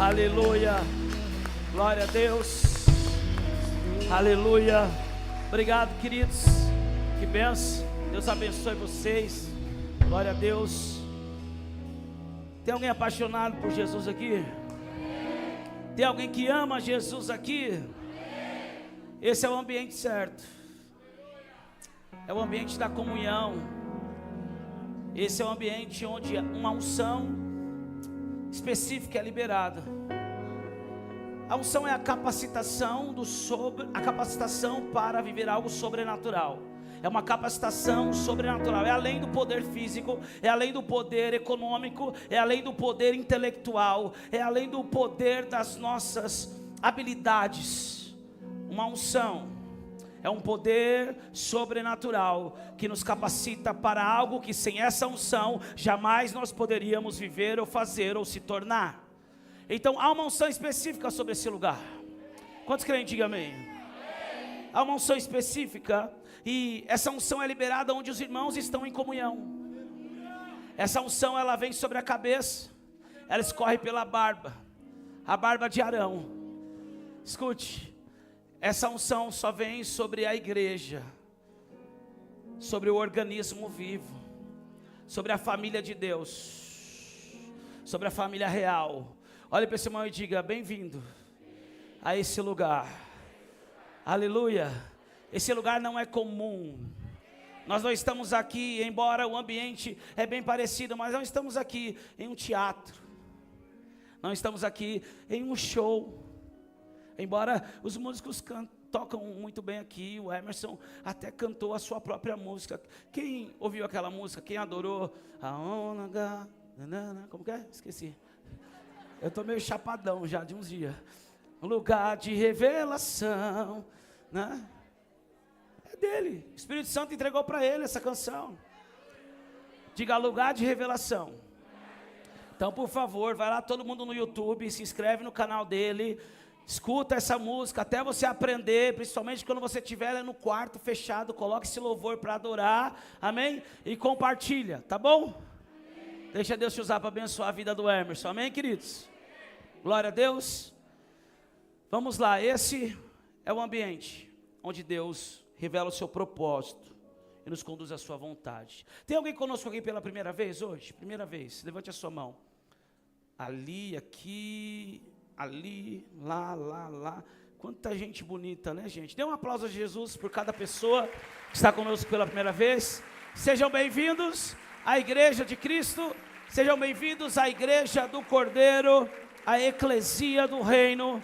Aleluia. Glória a Deus. Aleluia. Obrigado, queridos. Que bênção. Deus abençoe vocês. Glória a Deus. Tem alguém apaixonado por Jesus aqui? Tem alguém que ama Jesus aqui? Esse é o ambiente certo. É o ambiente da comunhão. Esse é o ambiente onde uma unção específica é liberada. A unção é a capacitação a capacitação para viver algo sobrenatural. É uma capacitação sobrenatural. É além do poder físico, é além do poder econômico, é além do poder intelectual, é além do poder das nossas habilidades. Uma unção é um poder sobrenatural que nos capacita para algo que sem essa unção jamais nós poderíamos viver ou fazer ou se tornar. Então há uma unção específica sobre esse lugar. Quantos creem? Diga amém. Há uma unção específica e essa unção é liberada onde os irmãos estão em comunhão. Essa unção ela vem sobre a cabeça, ela escorre pela barba, a barba de Arão. Escute, essa unção só vem sobre a igreja, sobre o organismo vivo, sobre a família de Deus, sobre a família real. Olhe para esse irmão e diga: bem-vindo a esse lugar. Aleluia. Esse lugar não é comum. Nós não estamos aqui, embora o ambiente é bem parecido, mas não estamos aqui em um teatro. Não estamos aqui em um show. Embora os músicos tocam muito bem aqui, o Emerson até cantou a sua própria música. Quem ouviu aquela música? Quem adorou? Como que é? Esqueci. Eu estou meio chapadão já de uns dias. Um lugar de revelação, né? É dele. O Espírito Santo entregou para ele essa canção. Diga: lugar de revelação. Então, por favor, vai lá todo mundo no YouTube, se inscreve no canal dele, escuta essa música até você aprender, principalmente quando você estiver no quarto fechado, coloque esse louvor para adorar, amém? E compartilha, tá bom? Amém. Deixa Deus te usar para abençoar a vida do Emerson, amém, queridos? Glória a Deus. Vamos lá, esse é o ambiente onde Deus revela o seu propósito e nos conduz à sua vontade. Tem alguém conosco aqui pela primeira vez hoje? Primeira vez, levante a sua mão. Ali, aqui, ali, lá. Quanta gente bonita, né, gente? Dê um aplauso a Jesus por cada pessoa que está conosco pela primeira vez. Sejam bem-vindos à Igreja de Cristo. Sejam bem-vindos à Igreja do Cordeiro, à Eclesia do Reino.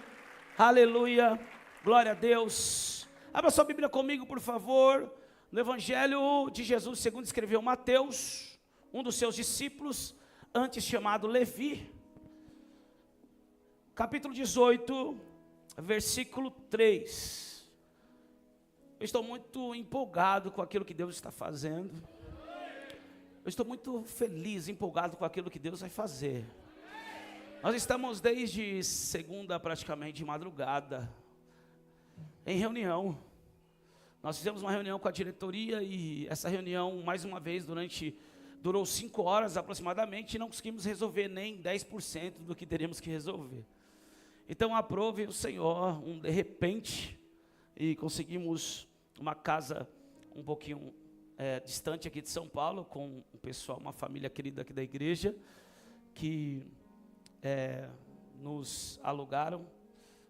Aleluia, glória a Deus. Abra sua Bíblia comigo, por favor, no Evangelho de Jesus, segundo escreveu Mateus, um dos seus discípulos, antes chamado Levi. Capítulo 18, versículo 3. Eu estou muito empolgado com aquilo que Deus está fazendo. Eu estou muito feliz, empolgado com aquilo que Deus vai fazer. Nós estamos desde segunda, praticamente de madrugada, em reunião. Nós fizemos uma reunião com a diretoria e essa reunião, mais uma vez, durou 5 horas aproximadamente, e não conseguimos resolver nem 10% do que teríamos que resolver. Então aprove o Senhor, de repente, e conseguimos uma casa um pouquinho distante aqui de São Paulo, com um pessoal, uma família querida aqui da igreja, que nos alugaram,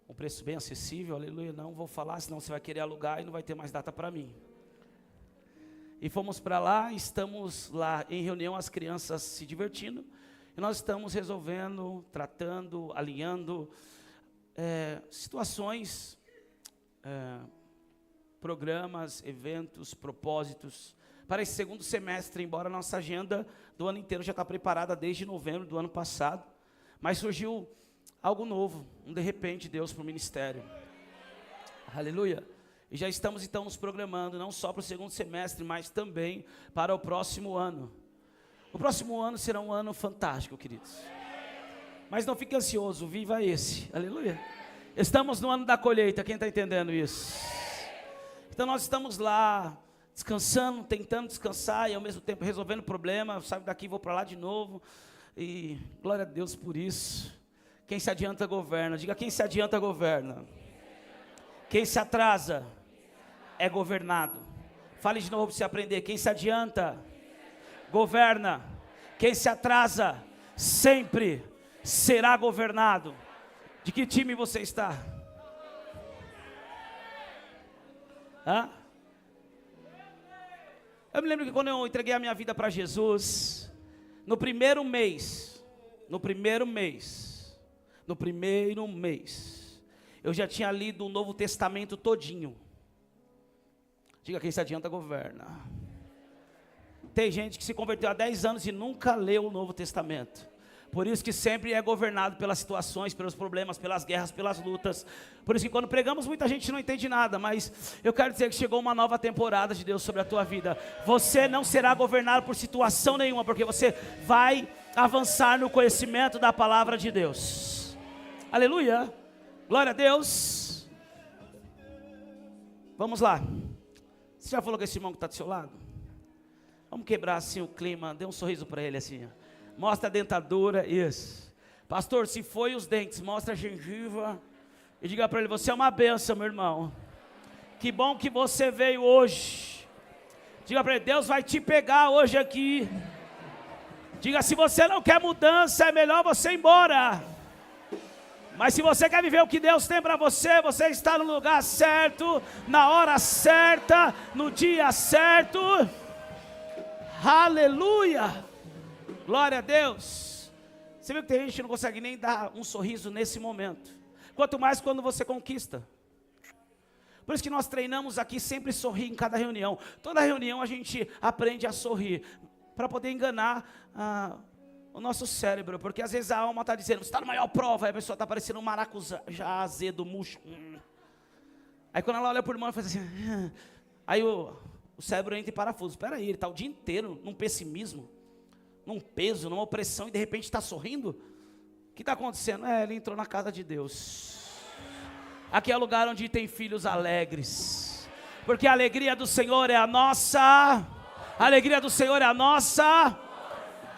um preço bem acessível, aleluia. Não vou falar, senão você vai querer alugar e não vai ter mais data para mim. E fomos para lá, estamos lá em reunião, as crianças se divertindo, e nós estamos resolvendo, tratando, alinhando situações, programas, eventos, propósitos, para esse segundo semestre, embora a nossa agenda do ano inteiro já está preparada desde novembro do ano passado, mas surgiu algo novo, de repente, Deus para o ministério. Aleluia. E já estamos então nos programando, não só para o segundo semestre, mas também para o próximo ano. O próximo ano será um ano fantástico, queridos. Mas não fique ansioso, viva esse. Aleluia. Estamos no ano da colheita, quem está entendendo isso? Então nós estamos lá, descansando, tentando descansar e ao mesmo tempo resolvendo o problema. Eu saio daqui e vou para lá de novo. E glória a Deus por isso. Quem se adianta governa. Diga, quem se adianta governa. Quem se atrasa é governado. Fale de novo para você aprender. Quem se adianta governa. Quem se atrasa sempre será governado. De que time você está? Hã? Eu me lembro que quando eu entreguei a minha vida para Jesus, no primeiro mês, eu já tinha lido o Novo Testamento todinho. Diga, quem se adianta governa. Tem gente que se converteu há 10 anos e nunca leu o Novo Testamento. Por isso que sempre é governado pelas situações, pelos problemas, pelas guerras, pelas lutas. Por isso que quando pregamos muita gente não entende nada. Mas eu quero dizer que chegou uma nova temporada de Deus sobre a tua vida. Você não será governado por situação nenhuma, porque você vai avançar no conhecimento da palavra de Deus. Aleluia, glória a Deus. Vamos lá. Você já falou com esse irmão que está do seu lado? Vamos quebrar assim o clima, dê um sorriso para ele assim, ó. Mostra a dentadura, isso. Pastor, se foi os dentes, mostra a gengiva. E diga para ele, você é uma benção, meu irmão. Que bom que você veio hoje. Diga para ele, Deus vai te pegar hoje aqui. Diga, se você não quer mudança, é melhor você ir embora. Mas se você quer viver o que Deus tem para você, você está no lugar certo, na hora certa, no dia certo. Aleluia. Glória a Deus. Você viu que tem gente que não consegue nem dar um sorriso nesse momento. Quanto mais quando você conquista. Por isso que nós treinamos aqui sempre sorrir em cada reunião. Toda reunião a gente aprende a sorrir. Para poder enganar o nosso cérebro. Porque às vezes a alma está dizendo, você está na maior prova. Aí a pessoa está parecendo um maracujá azedo, murcho. Aí quando ela olha para o irmão e faz assim. Aí o cérebro entra em parafuso. Espera aí, ele está o dia inteiro num pessimismo. Num peso, numa opressão, e de repente está sorrindo? O que está acontecendo? Ele entrou na casa de Deus. Aqui é o lugar onde tem filhos alegres, porque a alegria do Senhor é a nossa. A alegria do Senhor é a nossa.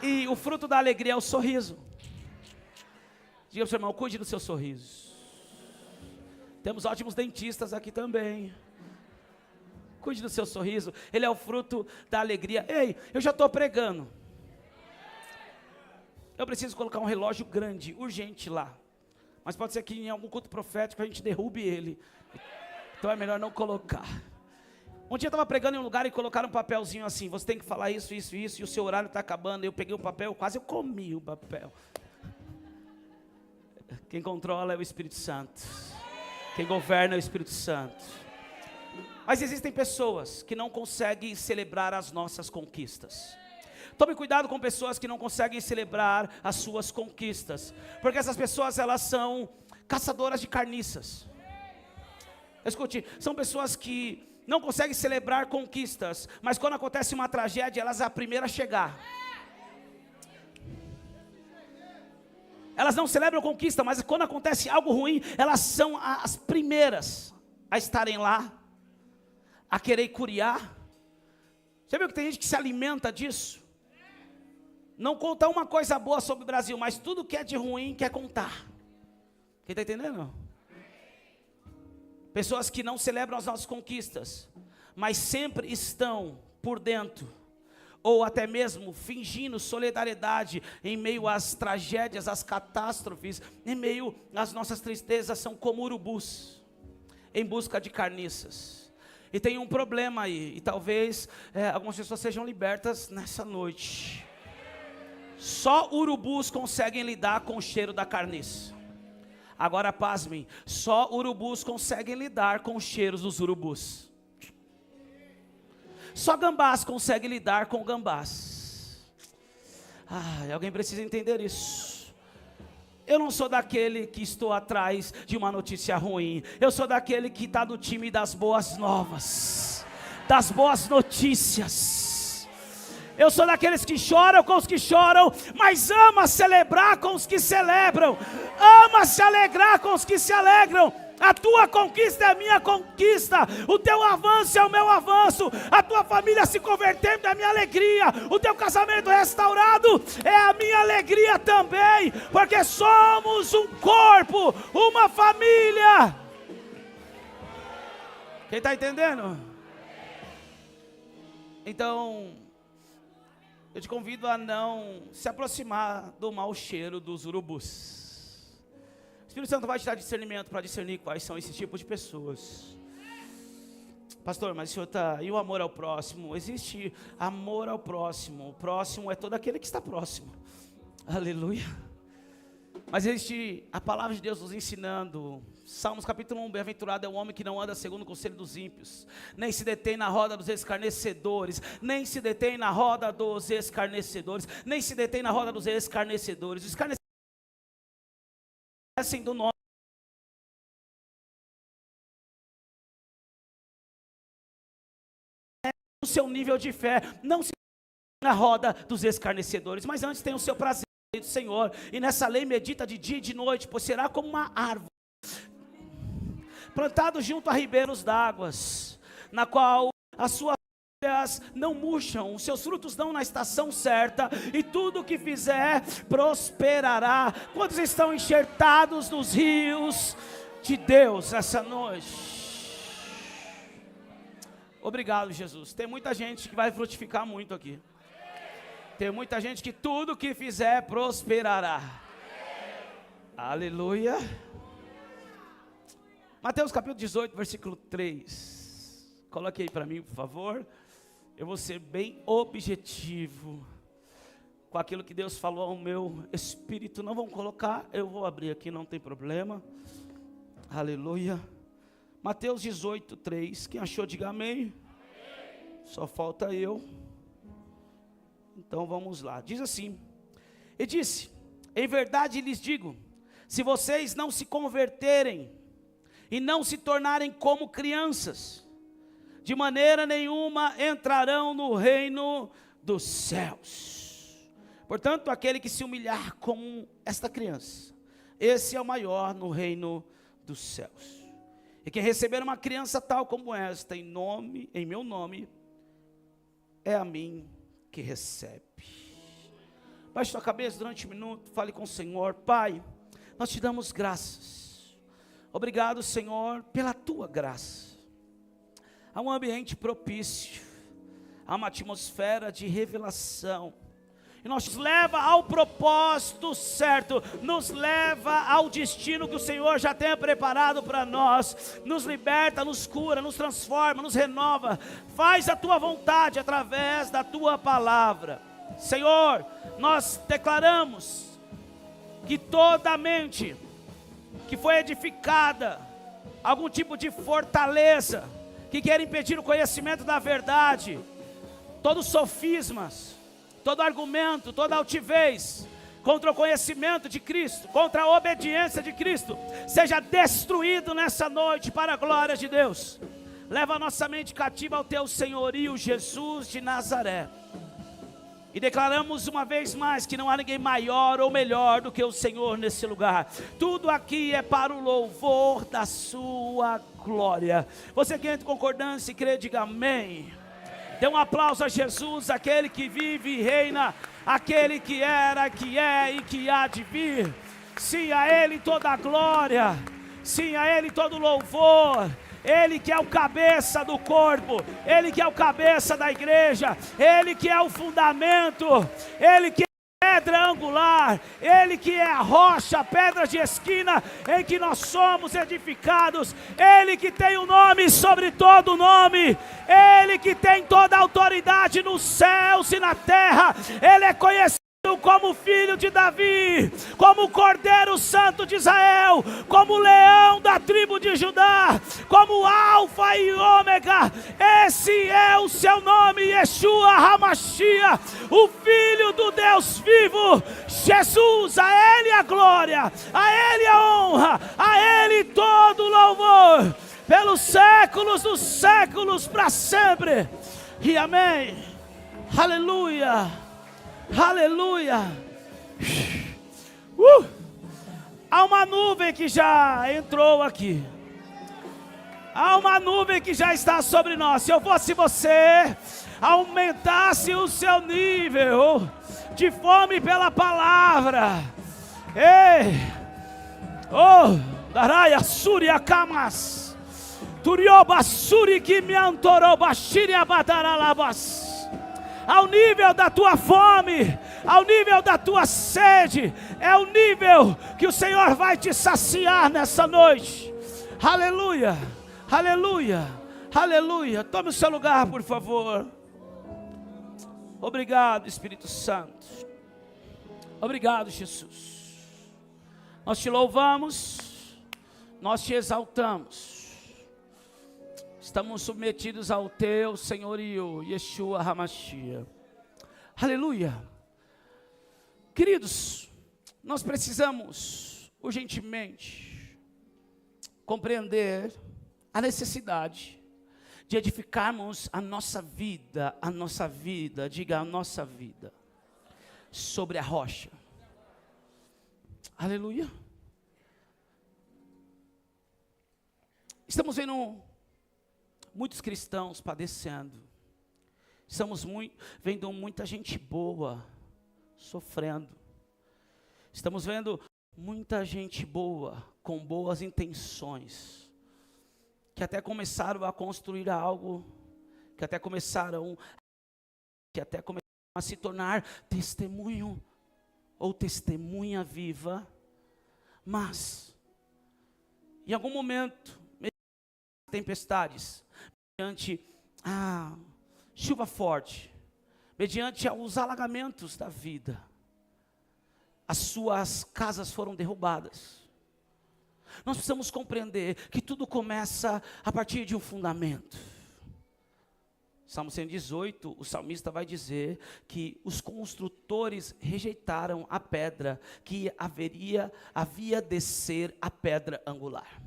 E o fruto da alegria é o sorriso. Diga para o seu irmão, cuide do seu sorriso. Temos ótimos dentistas aqui também. Cuide do seu sorriso, ele é o fruto da alegria. Ei, eu já estou pregando. Eu preciso colocar um relógio grande, urgente lá. Mas pode ser que em algum culto profético a gente derrube ele. Então é melhor não colocar. Um dia eu estava pregando em um lugar e colocaram um papelzinho assim. Você tem que falar isso, isso, isso. E o seu horário está acabando. Eu peguei o papel, quase eu comi o papel. Quem controla é o Espírito Santo. Quem governa é o Espírito Santo. Mas existem pessoas que não conseguem celebrar as nossas conquistas. Tome cuidado com pessoas que não conseguem celebrar as suas conquistas, porque essas pessoas, elas são caçadoras de carniças. Escute, são pessoas que não conseguem celebrar conquistas, mas quando acontece uma tragédia, elas são a primeira a chegar. Elas não celebram conquista, mas quando acontece algo ruim, elas são as primeiras a estarem lá, a querer curiar. Você viu que tem gente que se alimenta disso? Não conta uma coisa boa sobre o Brasil, mas tudo que é de ruim quer contar. Quem está entendendo? Pessoas que não celebram as nossas conquistas, mas sempre estão por dentro, ou até mesmo fingindo solidariedade em meio às tragédias, às catástrofes, em meio às nossas tristezas, são como urubus, em busca de carniças. E tem um problema aí, e talvez algumas pessoas sejam libertas nessa noite. Só urubus conseguem lidar com o cheiro da carniça. Agora pasmem, só urubus conseguem lidar com os cheiros dos urubus. Só gambás conseguem lidar com gambás. Alguém precisa entender isso. Eu não sou daquele que estou atrás de uma notícia ruim. Eu sou daquele que está no time das boas novas, das boas notícias. Eu sou daqueles que choram com os que choram, mas ama celebrar com os que celebram. Ama se alegrar com os que se alegram. A tua conquista é a minha conquista, o teu avanço é o meu avanço, a tua família se convertendo é a minha alegria, o teu casamento restaurado é a minha alegria também, porque somos um corpo, uma família. Quem está entendendo? Então, eu te convido a não se aproximar do mau cheiro dos urubus. O Espírito Santo vai te dar discernimento para discernir quais são esses tipos de pessoas. Pastor, mas o senhor está... E o amor ao próximo? Existe amor ao próximo. O próximo é todo aquele que está próximo. Aleluia. Mas existe a palavra de Deus nos ensinando. Salmos capítulo 1, bem-aventurado é o homem que não anda segundo o conselho dos ímpios, nem se detém na roda dos escarnecedores, nem se detém na roda dos escarnecedores, nem se detém na roda dos escarnecedores. Os escarnecedores do nome. O seu nível de fé não se na roda dos escarnecedores, mas antes tem o seu prazer do Senhor, e nessa lei medita de dia e de noite, pois será como uma árvore plantado junto a ribeiros d'águas, na qual as suas folhas não murcham, os seus frutos dão na estação certa, e tudo o que fizer prosperará. Quantos estão enxertados nos rios de Deus essa noite? Obrigado, Jesus. Tem muita gente que vai frutificar muito aqui. Tem muita gente que tudo que fizer prosperará. Aleluia. Mateus capítulo 18, versículo 3. Coloque aí para mim, por favor. Eu vou ser bem objetivo com aquilo que Deus falou ao meu espírito. Não vão colocar, eu vou abrir aqui, não tem problema. Aleluia. Mateus 18, 3. Quem achou, diga amém. Só falta eu. Então vamos lá. Diz assim: e disse: em verdade lhes digo, se vocês não se converterem e não se tornarem como crianças, de maneira nenhuma entrarão no reino dos céus. Portanto, aquele que se humilhar como esta criança, esse é o maior no reino dos céus. E quem receber uma criança tal como esta, em meu nome, é a mim que recebe. Baixe sua cabeça durante um minuto, fale com o Senhor. Pai, nós te damos graças. Obrigado, Senhor, pela tua graça. Há um ambiente propício, há uma atmosfera de revelação, e nos leva ao propósito certo, nos leva ao destino que o Senhor já tem preparado para nós. Nos liberta, nos cura, nos transforma, nos renova. Faz a tua vontade através da tua palavra. Senhor, nós declaramos que toda mente que foi edificada, algum tipo de fortaleza, que quer impedir o conhecimento da verdade, todos os sofismas, todo argumento, toda altivez contra o conhecimento de Cristo, contra a obediência de Cristo, seja destruído nessa noite para a glória de Deus. Leva a nossa mente cativa ao teu senhorio, Jesus de Nazaré. E declaramos uma vez mais que não há ninguém maior ou melhor do que o Senhor nesse lugar. Tudo aqui é para o louvor da sua glória. Você que entra em concordância e crê, diga amém. Dê um aplauso a Jesus, aquele que vive e reina, aquele que era, que é e que há de vir. Sim, a Ele toda a glória, sim, a Ele todo o louvor. Ele que é o cabeça do corpo, Ele que é o cabeça da igreja, Ele que é o fundamento, Ele que é a pedra angular, Ele que é a rocha, a pedra de esquina em que nós somos edificados, Ele que tem o nome sobre todo nome, Ele que tem toda a autoridade nos céus e na terra, Ele é conhecido como filho de Davi, como Cordeiro Santo de Israel, como leão da tribo de Judá, como Alfa e Ômega. Esse é o seu nome, Yeshua HaMashiach, o Filho do Deus vivo, Jesus. A Ele a glória, a Ele a honra, a Ele todo o louvor, pelos séculos dos séculos, para sempre. E amém. Aleluia. Aleluia. Há uma nuvem que já entrou aqui. Há uma nuvem que já está sobre nós. Se eu fosse você, aumentasse o seu nível de fome pela palavra. Ei! Oh! Daraya Surya Kamas. Turioba Suri Kimiantoroba Shiria Badaralabas. Ao nível da tua fome, ao nível da tua sede, é o nível que o Senhor vai te saciar nessa noite. Aleluia. Aleluia, aleluia. Tome o seu lugar, por favor. Obrigado, Espírito Santo. Obrigado, Jesus. Nós te louvamos, nós te exaltamos. Estamos submetidos ao teu senhorio, Yeshua HaMashiach. Aleluia. Queridos, nós precisamos urgentemente compreender a necessidade de edificarmos a nossa vida, diga a nossa vida, sobre a rocha. Aleluia. Estamos vendo muitos cristãos padecendo, estamos vendo muita gente boa sofrendo, estamos vendo muita gente boa, com boas intenções, que até começaram a construir algo, que até começaram a se tornar testemunho ou testemunha viva, mas em algum momento, mediante tempestades, mediante a chuva forte, mediante os alagamentos da vida, as suas casas foram derrubadas. Nós precisamos compreender que tudo começa a partir de um fundamento. Salmo 118, o salmista vai dizer que os construtores rejeitaram a pedra que havia descer a pedra angular.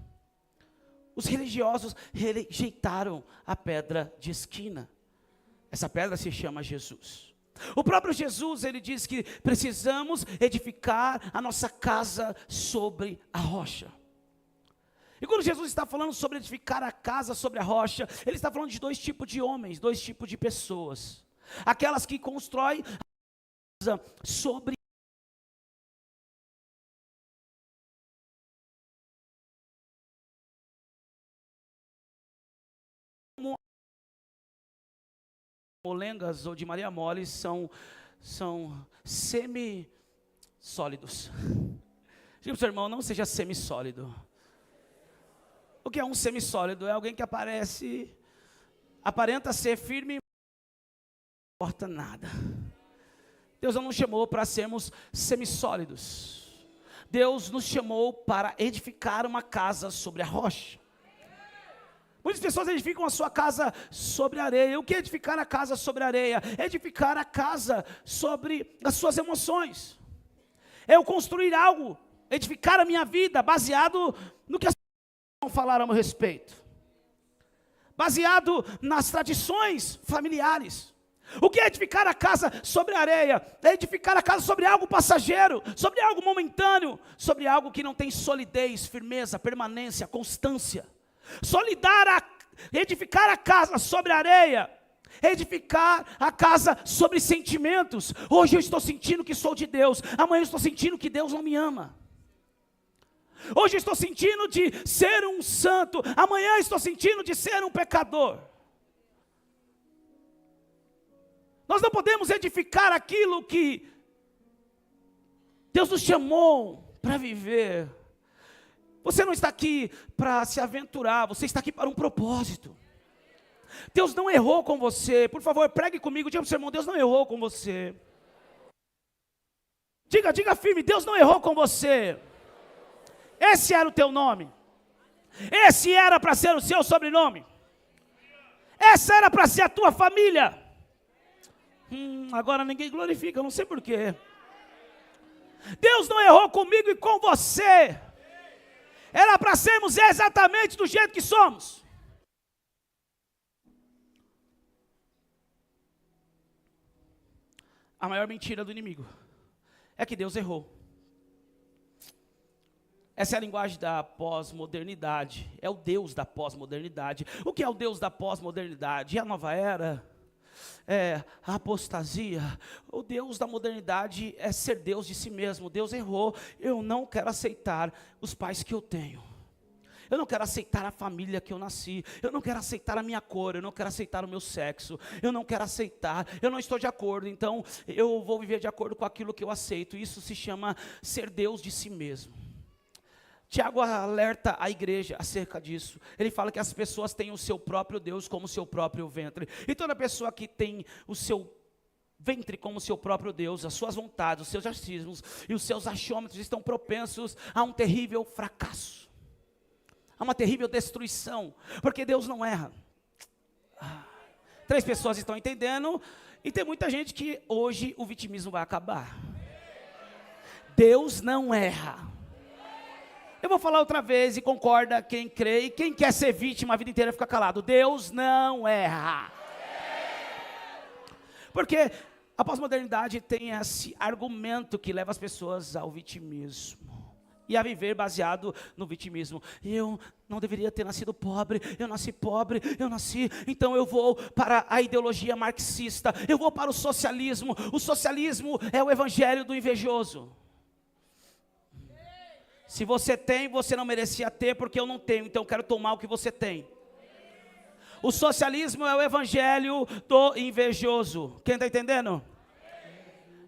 Os religiosos rejeitaram a pedra de esquina. Essa pedra se chama Jesus. O próprio Jesus, ele diz que precisamos edificar a nossa casa sobre a rocha. E quando Jesus está falando sobre edificar a casa sobre a rocha, ele está falando de dois tipos de homens, dois tipos de pessoas. Aquelas que constroem a casa sobre molengas ou de Maria Mole são semi-sólidos. Diga para o seu irmão, não seja semi-sólido. O que é um semissólido? É alguém que aparenta ser firme, não importa nada. Deus não nos chamou para sermos semissólidos. Deus nos chamou para edificar uma casa sobre a rocha. Muitas pessoas edificam a sua casa sobre a areia. O que é edificar a casa sobre a areia? Edificar a casa sobre as suas emoções. É eu construir algo, edificar a minha vida baseado no que as falaram a meu respeito, baseado nas tradições familiares. O que é edificar a casa sobre a areia? É edificar a casa sobre algo passageiro, sobre algo momentâneo, sobre algo que não tem solidez, firmeza, permanência, constância. Edificar a casa sobre a areia, edificar a casa sobre sentimentos. Hoje eu estou sentindo que sou de Deus, amanhã eu estou sentindo que Deus não me ama. Hoje eu estou sentindo de ser um santo, amanhã eu estou sentindo de ser um pecador. Nós não podemos edificar aquilo que Deus nos chamou para viver. Você não está aqui para se aventurar, você está aqui para um propósito. Deus não errou com você. Por favor, pregue comigo, diga para o seu irmão, Deus não errou com você. Diga firme, Deus não errou com você. Esse era o teu nome. Esse era para ser o seu sobrenome. Essa era para ser a tua família. Agora ninguém glorifica, eu não sei porquê. Deus não errou comigo e com você. Era para sermos exatamente do jeito que somos. a maior mentira do inimigo é que Deus errou. Essa é a linguagem da pós-modernidade. É o Deus da pós-modernidade. O que é o Deus da pós-modernidade? É a nova era? É a apostasia? O Deus da modernidade é ser Deus de si mesmo. Deus errou. Eu não quero aceitar os pais que eu tenho. Eu não quero aceitar a família que eu nasci. Eu não quero aceitar a minha cor. Eu não quero aceitar o meu sexo. Eu não quero aceitar. Eu não estou de acordo. Então eu vou viver de acordo com aquilo que eu aceito. Isso se chama ser Deus de si mesmo. Tiago alerta a igreja acerca disso. Ele fala que as pessoas têm o seu próprio Deus como seu próprio ventre. E toda pessoa que tem o seu ventre como seu próprio Deus, as suas vontades, os seus achismos e os seus achômetros estão propensos a um terrível fracasso, a uma terrível destruição, porque Deus não erra. 3 pessoas estão entendendo, e tem muita gente que hoje o vitimismo vai acabar. Deus não erra. Eu vou falar outra vez e concorda quem crê, e quem quer ser vítima a vida inteira fica calado. Deus não erra. Porque a pós-modernidade tem esse argumento que leva as pessoas ao vitimismo e a viver baseado no vitimismo. Eu não deveria ter nascido pobre, eu nasci pobre, então eu vou para a ideologia marxista, eu vou para o socialismo. O socialismo é o evangelho do invejoso. Se você tem, você não merecia ter, porque eu não tenho, então eu quero tomar o que você tem. O socialismo é o evangelho do invejoso. Quem está entendendo?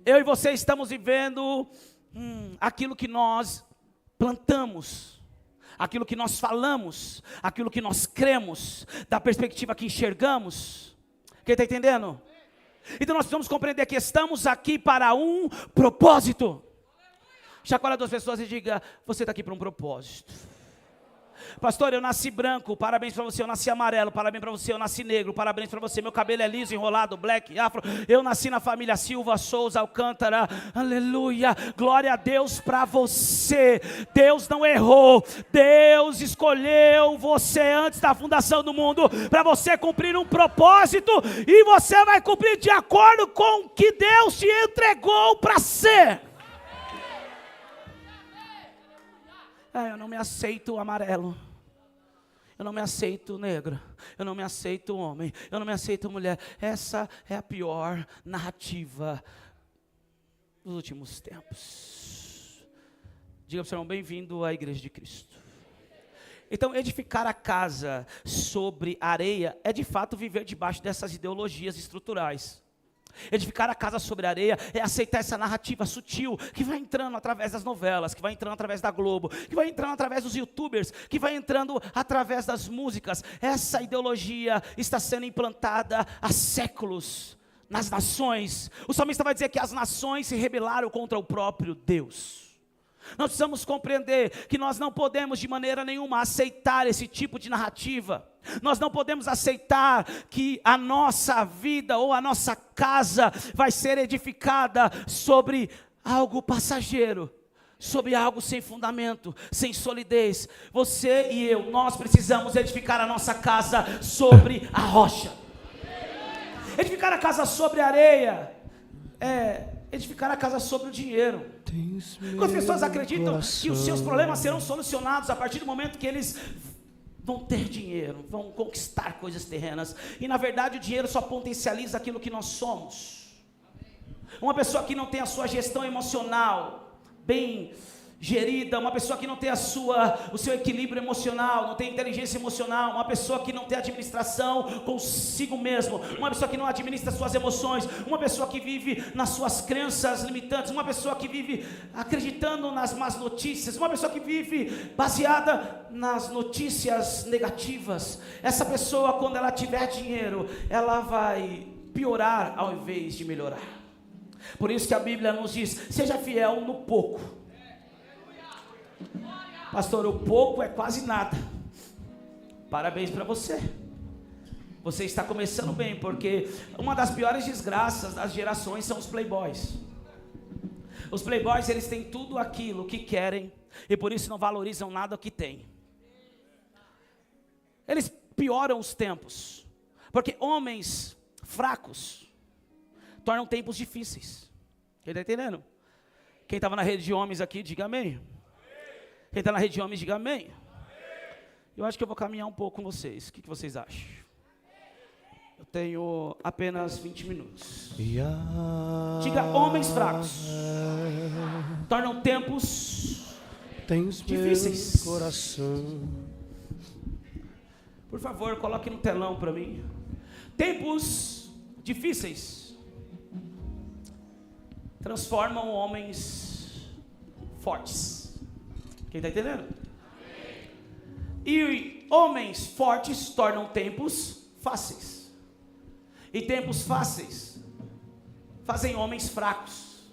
Eu e você estamos vivendo aquilo que nós plantamos, aquilo que nós falamos, aquilo que nós cremos, da perspectiva que enxergamos. Quem está entendendo? Então nós precisamos compreender que estamos aqui para um propósito. Chacoalha 2 pessoas e diga: você está aqui para um propósito. Pastor, eu nasci branco, parabéns para você. Eu nasci amarelo, parabéns para você. Eu nasci negro, parabéns para você. Meu cabelo é liso, enrolado, black, afro. Eu nasci na família Silva, Souza, Alcântara. Aleluia, glória a Deus para você. Deus não errou. Deus escolheu você antes da fundação do mundo para você cumprir um propósito, e você vai cumprir de acordo com o que Deus te entregou para ser. Eu não me aceito amarelo, eu não me aceito negro, eu não me aceito homem, eu não me aceito mulher. Essa é a pior narrativa dos últimos tempos. Diga para o seu irmão: bem-vindo à Igreja de Cristo. Então, edificar a casa sobre areia é de fato viver debaixo dessas ideologias estruturais. Edificar a casa sobre a areia é aceitar essa narrativa sutil que vai entrando através das novelas, que vai entrando através da Globo, que vai entrando através dos youtubers, que vai entrando através das músicas. Essa ideologia está sendo implantada há séculos nas nações. O salmista vai dizer que as nações se rebelaram contra o próprio Deus. Nós precisamos compreender que nós não podemos de maneira nenhuma aceitar esse tipo de narrativa. Nós não podemos aceitar que a nossa vida ou a nossa casa vai ser edificada sobre algo passageiro, sobre algo sem fundamento, sem solidez. Você e eu, nós precisamos edificar a nossa casa sobre a rocha. Edificar a casa sobre a areia é edificar a casa sobre o dinheiro. As pessoas acreditam que os seus problemas serão solucionados a partir do momento que eles vão ter dinheiro, vão conquistar coisas terrenas. E na verdade o dinheiro só potencializa aquilo que nós somos. Uma pessoa que não tem a sua gestão emocional bem gerida, uma pessoa que não tem o seu equilíbrio emocional, não tem inteligência emocional, uma pessoa que não tem administração consigo mesmo, uma pessoa que não administra suas emoções, uma pessoa que vive nas suas crenças limitantes, uma pessoa que vive acreditando nas más notícias, uma pessoa que vive baseada nas notícias negativas. Essa pessoa, quando ela tiver dinheiro, ela vai piorar ao invés de melhorar. Por isso que a Bíblia nos diz: seja fiel no pouco. Pastor, o pouco é quase nada. Parabéns para você. Você está começando bem, porque uma das piores desgraças das gerações são os playboys. Os playboys, eles têm tudo aquilo que querem e por isso não valorizam nada que têm. Eles pioram os tempos, porque homens fracos tornam tempos difíceis. Quem está entendendo? Quem estava na rede de homens aqui, diga amém. Quem está na rede de homens, diga amém. Eu acho que eu vou caminhar um pouco com vocês. O que vocês acham? Eu tenho apenas 20 minutos. Diga, homens fracos tornam tempos difíceis. Coração. Por favor, coloque no telão para mim. Tempos difíceis transformam homens fortes. Quem está entendendo? E homens fortes tornam tempos fáceis. E tempos fáceis fazem homens fracos.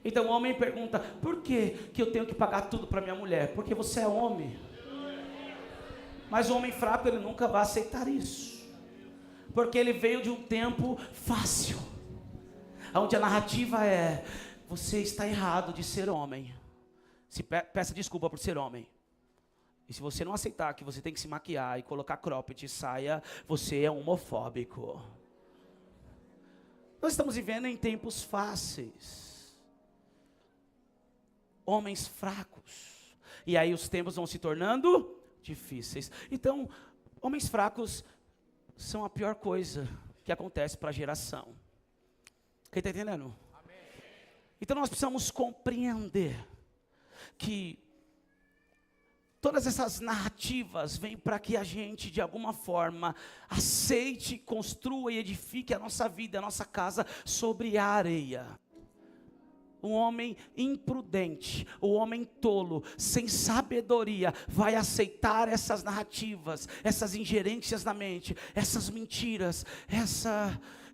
Então o homem pergunta: por que eu tenho que pagar tudo para minha mulher? Porque você é homem. Mas o homem fraco, ele nunca vai aceitar isso. Porque ele veio de um tempo fácil, onde a narrativa é: você está errado de ser homem. Peça desculpa por ser homem. E se você não aceitar que você tem que se maquiar e colocar cropped e saia, você é homofóbico. Nós estamos vivendo em tempos fáceis. Homens fracos. E aí os tempos vão se tornando difíceis. Então, homens fracos são a pior coisa que acontece para a geração. Quem está entendendo? Amém. Então nós precisamos compreender que todas essas narrativas vêm para que a gente, de alguma forma, aceite, construa e edifique a nossa vida, a nossa casa sobre a areia. Um homem imprudente, o homem tolo, sem sabedoria, vai aceitar essas narrativas, essas ingerências na mente, essas mentiras,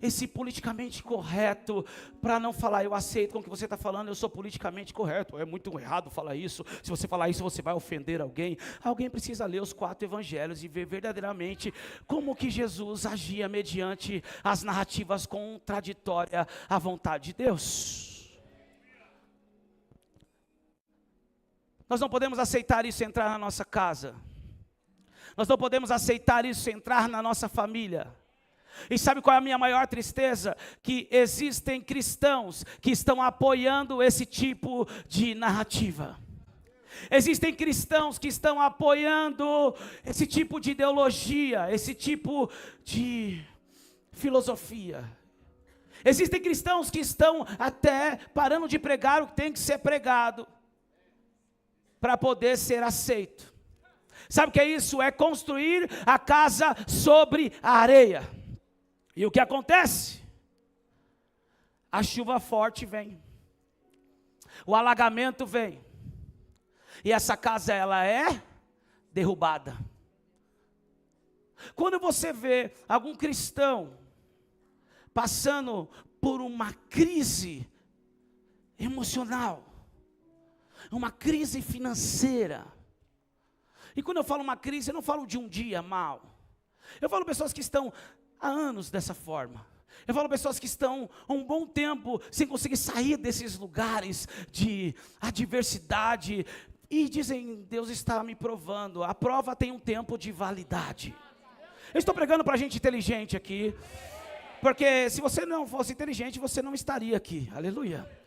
esse politicamente correto, para não falar: eu aceito com o que você está falando, eu sou politicamente correto. É muito errado falar isso. Se você falar isso, você vai ofender alguém. Alguém precisa ler os 4 evangelhos e ver verdadeiramente como que Jesus agia mediante as narrativas contraditórias à vontade de Deus. Nós não podemos aceitar isso entrar na nossa casa. Nós não podemos aceitar isso entrar na nossa família. E sabe qual é a minha maior tristeza? Que existem cristãos que estão apoiando esse tipo de narrativa. Existem cristãos que estão apoiando esse tipo de ideologia, esse tipo de filosofia. Existem cristãos que estão até parando de pregar o que tem que ser pregado, para poder ser aceito. Sabe o que é isso? É construir a casa sobre a areia. E o que acontece? A chuva forte vem, o alagamento vem, e essa casa, ela é derrubada. Quando você vê algum cristão passando por uma crise emocional, uma crise financeira, e quando eu falo uma crise, eu não falo de um dia mal, eu falo pessoas que estão há anos dessa forma, eu falo pessoas que estão há um bom tempo sem conseguir sair desses lugares de adversidade, e dizem: Deus está me provando. A prova tem um tempo de validade. Eu estou pregando para gente inteligente aqui, porque se você não fosse inteligente, você não estaria aqui. Aleluia.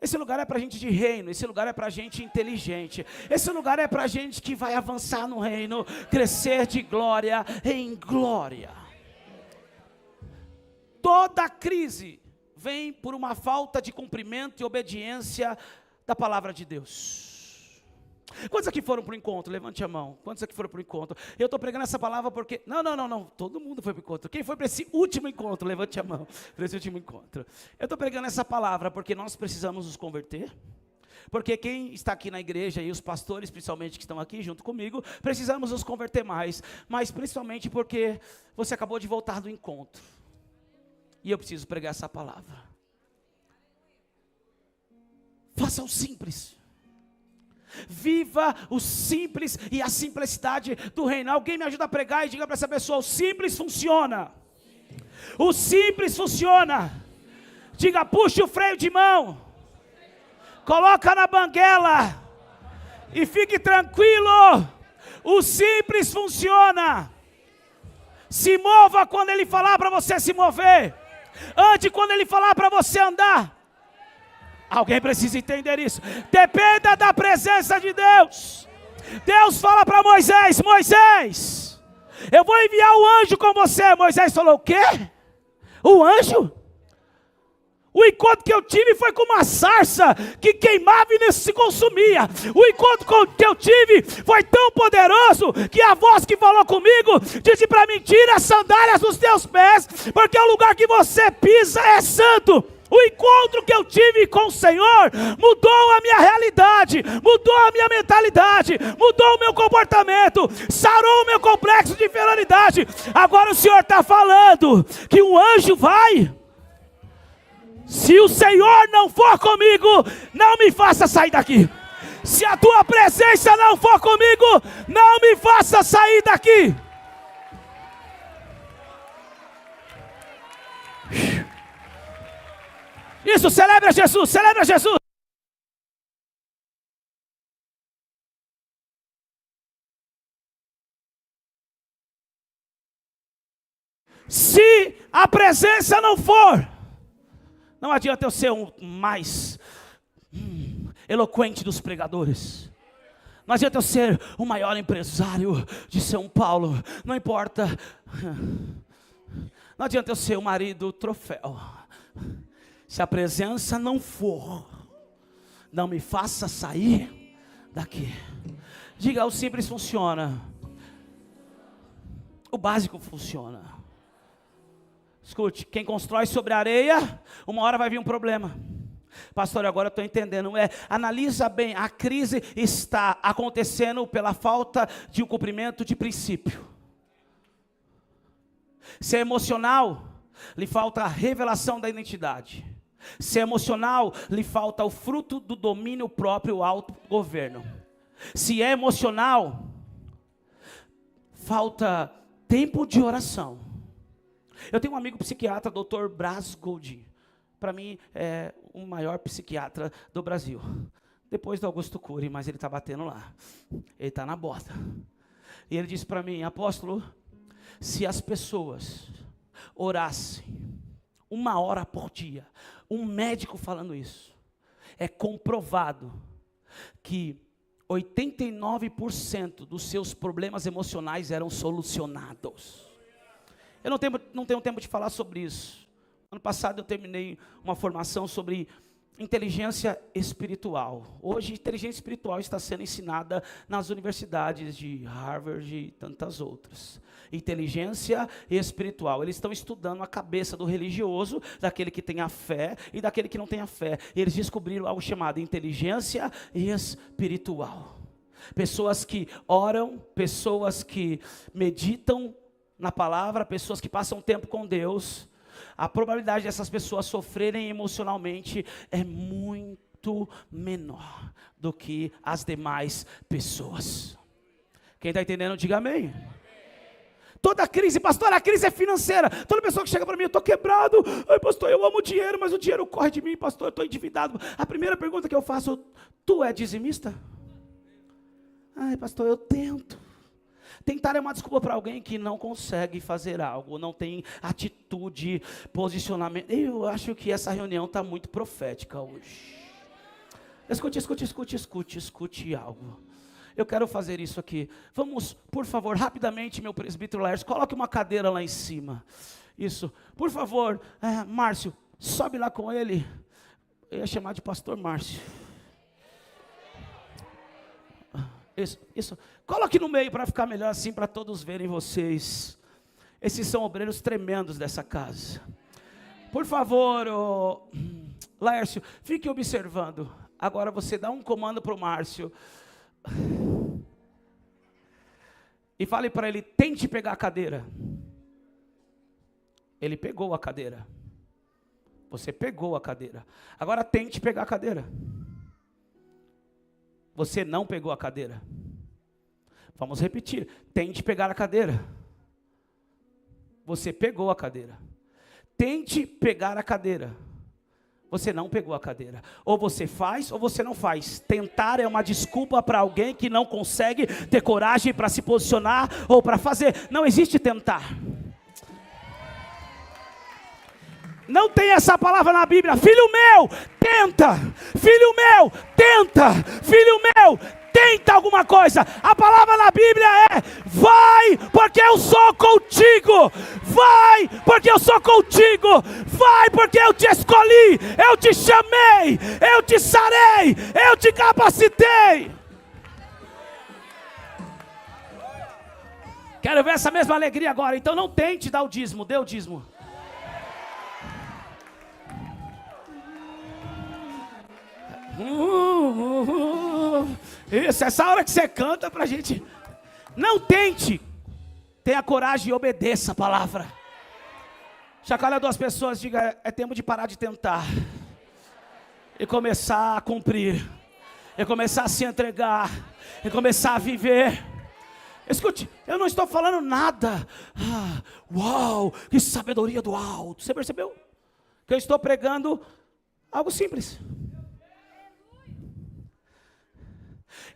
Esse lugar é para gente de reino, esse lugar é para gente inteligente, esse lugar é para gente que vai avançar no reino, crescer de glória em glória. Toda crise vem por uma falta de cumprimento e obediência da palavra de Deus. Quantos aqui foram para o encontro? Levante a mão. Quantos aqui foram para o encontro? Eu estou pregando essa palavra porque... Não. Todo mundo foi para o encontro. Quem foi para esse último encontro? Levante a mão. Para esse último encontro. Eu estou pregando essa palavra porque nós precisamos nos converter. Porque quem está aqui na igreja e os pastores, principalmente, que estão aqui junto comigo, precisamos nos converter mais. Mas principalmente porque você acabou de voltar do encontro. E eu preciso pregar essa palavra. Faça o simples. Viva o simples e a simplicidade do reino. Alguém me ajuda a pregar e diga para essa pessoa: o simples funciona. O simples funciona. Diga: puxa o freio de mão, coloca na banguela e fique tranquilo. O simples funciona. Se mova quando ele falar para você se mover. Ande quando ele falar para você andar. Alguém precisa entender isso. Dependa da presença de Deus. Deus fala para Moisés: Moisés, eu vou enviar o anjo com você. Moisés falou: o quê? O anjo? O encontro que eu tive foi com uma sarça que queimava e não se consumia. O encontro que eu tive foi tão poderoso que a voz que falou comigo disse para mim: tira as sandálias dos teus pés, porque o lugar que você pisa é santo. O encontro que eu tive com o Senhor mudou a minha realidade, mudou a minha mentalidade, mudou o meu comportamento, sarou o meu complexo de inferioridade. Agora o Senhor está falando que um anjo vai. Se o Senhor não for comigo, não me faça sair daqui. Se a tua presença não for comigo, não me faça sair daqui. Isso, celebra Jesus, celebra Jesus. Se a presença não for, não adianta eu ser o mais eloquente dos pregadores. Não adianta eu ser o maior empresário de São Paulo. Não importa. Não adianta eu ser o marido troféu. Se a presença não for, não me faça sair daqui. Diga: o simples funciona. O básico funciona. Escute, quem constrói sobre areia, uma hora vai vir um problema. Pastor, agora eu estou entendendo. Analisa bem, a crise está acontecendo pela falta de um cumprimento de princípio. Se é emocional, lhe falta a revelação da identidade. Se é emocional, lhe falta o fruto do domínio próprio, o autogoverno. Se é emocional, falta tempo de oração. Eu tenho um amigo psiquiatra, Dr. Braz Goldin. Para mim, é o maior psiquiatra do Brasil. Depois do Augusto Cury, mas ele está batendo lá. Ele está na bota. E ele disse para mim: apóstolo, se as pessoas orassem 1 hora por dia, um médico falando isso, é comprovado que 89% dos seus problemas emocionais eram solucionados. Eu não tenho tempo de falar sobre isso. Ano passado eu terminei uma formação sobre inteligência espiritual. Hoje, inteligência espiritual está sendo ensinada nas universidades de Harvard e tantas outras. Inteligência espiritual. Eles estão estudando a cabeça do religioso, daquele que tem a fé e daquele que não tem a fé. Eles descobriram algo chamado inteligência espiritual. Pessoas que oram, pessoas que meditam na palavra, pessoas que passam tempo com Deus. A probabilidade dessas pessoas sofrerem emocionalmente é muito menor do que as demais pessoas. Quem está entendendo, diga amém. Toda crise, pastor, a crise é financeira. Toda pessoa que chega para mim: eu estou quebrado. Ai, pastor, eu amo o dinheiro, mas o dinheiro corre de mim, pastor, eu estou endividado. A primeira pergunta que eu faço: tu é dizimista? Ai, pastor, eu tento. Tentar é uma desculpa para alguém que não consegue fazer algo, não tem atitude, posicionamento. Eu acho que essa reunião está muito profética hoje. Escute algo. Eu quero fazer isso aqui. Vamos, por favor, rapidamente, meu presbítero Laércio, coloque uma cadeira lá em cima. Isso, por favor, Márcio, sobe lá com ele. Eu ia chamar de pastor Márcio. Isso. Coloque no meio para ficar melhor assim, para todos verem vocês. Esses são obreiros tremendos dessa casa. Por favor, Laércio, fique observando. Agora você dá um comando para o Márcio. E fale para ele: tente pegar a cadeira. Ele pegou a cadeira. Você pegou a cadeira. Agora tente pegar a cadeira. Você não pegou a cadeira. Vamos repetir. Tente pegar a cadeira. Você pegou a cadeira. Tente pegar a cadeira. Você não pegou a cadeira. Ou você faz ou você não faz. Tentar é uma desculpa para alguém que não consegue ter coragem para se posicionar ou para fazer. Não existe tentar. Não tem essa palavra na Bíblia. Filho meu, tenta. Filho meu, tenta. Filho meu, tenta alguma coisa. A palavra na Bíblia é: vai, porque eu sou contigo. Vai, porque eu sou contigo. Vai, porque eu te escolhi. Eu te chamei. Eu te sarei. Eu te capacitei. Quero ver essa mesma alegria agora. Então não tente dar o dízimo. Dê o dízimo. Isso, essa hora que você canta pra gente. Não tente. Tenha coragem e obedeça a palavra. Chacoalha duas pessoas, diga: é tempo de parar de tentar e começar a cumprir, e começar a se entregar, e começar a viver. Escute, eu não estou falando nada. Uau, que sabedoria do alto. Você percebeu? Que eu estou pregando algo simples.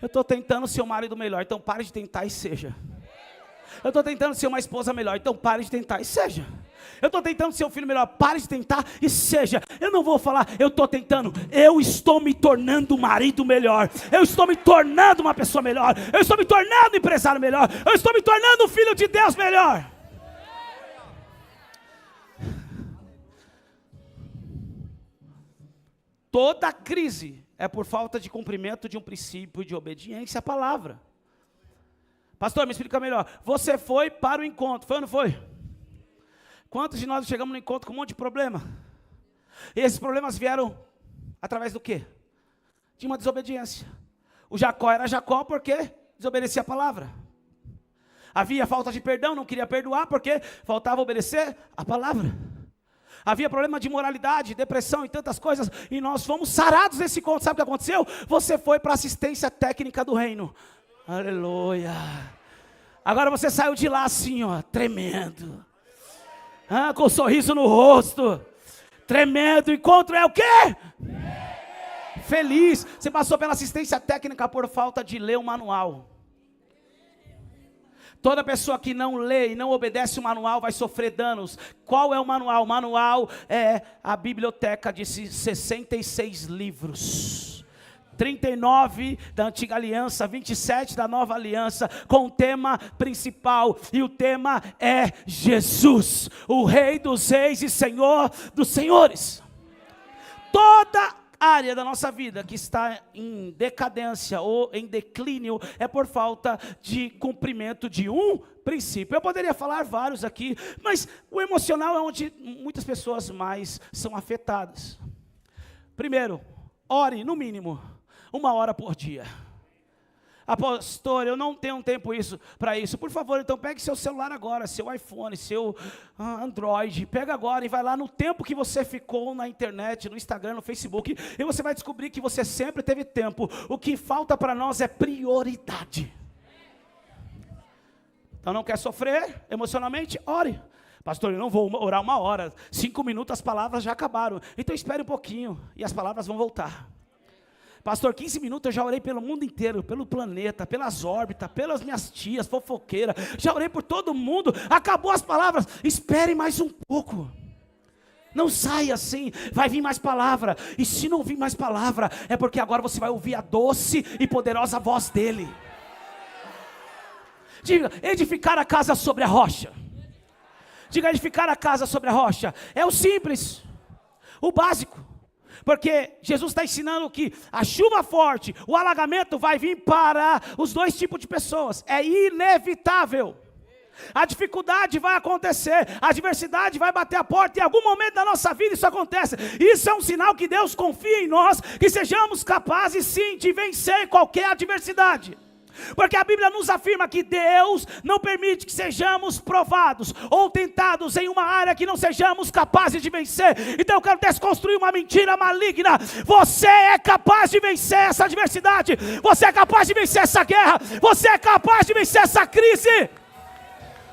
Eu estou tentando ser um marido melhor, então pare de tentar e seja. Eu estou tentando ser uma esposa melhor, então pare de tentar e seja. Eu estou tentando ser um filho melhor, pare de tentar e seja. Eu não vou falar, eu estou tentando, eu estou me tornando um marido melhor. Eu estou me tornando uma pessoa melhor. Eu estou me tornando um empresário melhor. Eu estou me tornando um filho de Deus melhor. Toda crise é por falta de cumprimento de um princípio de obediência à palavra. Pastor, me explica melhor. Você foi para o encontro, foi ou não foi? Quantos de nós chegamos no encontro com um monte de problema? E esses problemas vieram através do quê? De uma desobediência. O Jacó era Jacó porque desobedecia a palavra. Havia falta de perdão, não queria perdoar porque faltava obedecer a palavra. Havia problema de moralidade, depressão e tantas coisas, e nós fomos sarados nesse encontro. Sabe o que aconteceu? Você foi para a assistência técnica do reino. Aleluia. Agora você saiu de lá assim, ó, tremendo. Com um sorriso no rosto. Tremendo. O encontro é o quê? Feliz. Você passou pela assistência técnica por falta de ler o manual. Toda pessoa que não lê e não obedece o manual vai sofrer danos. Qual é o manual? O manual é a biblioteca de 66 livros. 39 da antiga aliança, 27 da nova aliança, com o tema principal, e o tema é Jesus, o Rei dos Reis e Senhor dos Senhores. Toda área da nossa vida que está em decadência ou em declínio é por falta de cumprimento de um princípio. Eu poderia falar vários aqui, mas o emocional é onde muitas pessoas mais são afetadas. Primeiro, ore no mínimo 1 hora por dia. Pastor, eu não tenho tempo para isso. Por favor, então pegue seu celular agora, seu iPhone, seu Android. Pega agora e vai lá no tempo que você ficou na internet, no Instagram, no Facebook. E você vai descobrir que você sempre teve tempo. O que falta para nós é prioridade. Então não quer sofrer emocionalmente? Ore. Pastor, eu não vou orar 1 hora. 5 minutos as palavras já acabaram. Então espere um pouquinho e as palavras vão voltar. Pastor, 15 minutos eu já orei pelo mundo inteiro, pelo planeta, pelas órbitas, pelas minhas tias fofoqueiras, já orei por todo mundo, acabou as palavras, espere mais um pouco. Não saia assim, vai vir mais palavra, e se não vir mais palavra, é porque agora você vai ouvir a doce e poderosa voz dele. Diga, edificar a casa sobre a rocha. Diga, edificar a casa sobre a rocha, é o simples, o básico. Porque Jesus está ensinando que a chuva forte, o alagamento vai vir para os dois tipos de pessoas. É inevitável. A dificuldade vai acontecer, a adversidade vai bater a porta. Em algum momento da nossa vida isso acontece. Isso é um sinal que Deus confia em nós, que sejamos capazes sim de vencer qualquer adversidade. Porque a Bíblia nos afirma que Deus não permite que sejamos provados ou tentados em uma área que não sejamos capazes de vencer. Então eu quero desconstruir uma mentira maligna. Você é capaz de vencer essa adversidade. Você é capaz de vencer essa guerra. Você é capaz de vencer essa crise.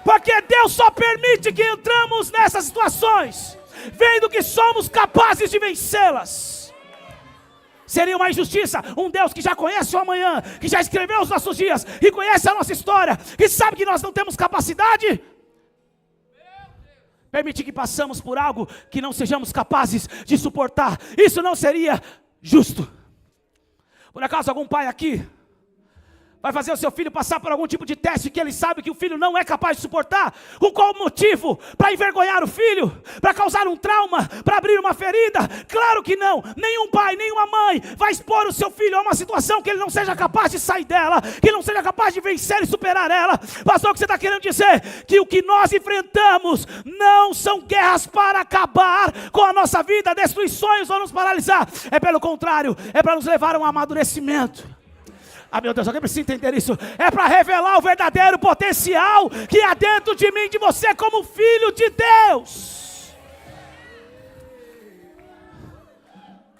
Porque Deus só permite que entramos nessas situações vendo que somos capazes de vencê-las. Seria uma injustiça um Deus que já conhece o amanhã, que já escreveu os nossos dias, e conhece a nossa história, que sabe que nós não temos capacidade, Permitir que passamos por algo que não sejamos capazes de suportar. Isso não seria justo. Por acaso algum pai aqui vai fazer o seu filho passar por algum tipo de teste que ele sabe que o filho não é capaz de suportar? Com qual motivo? Para envergonhar o filho? Para causar um trauma? Para abrir uma ferida? Claro que não. Nenhum pai, nenhuma mãe vai expor o seu filho a uma situação que ele não seja capaz de sair dela, que não seja capaz de vencer e superar ela. Pastor, o que você está querendo dizer? Que o que nós enfrentamos não são guerras para acabar com a nossa vida, destruições ou nos paralisar. É pelo contrário, é para nos levar a um amadurecimento. Ah, meu Deus, alguém precisa entender isso. É para revelar o verdadeiro potencial que há dentro de mim, de você, como filho de Deus.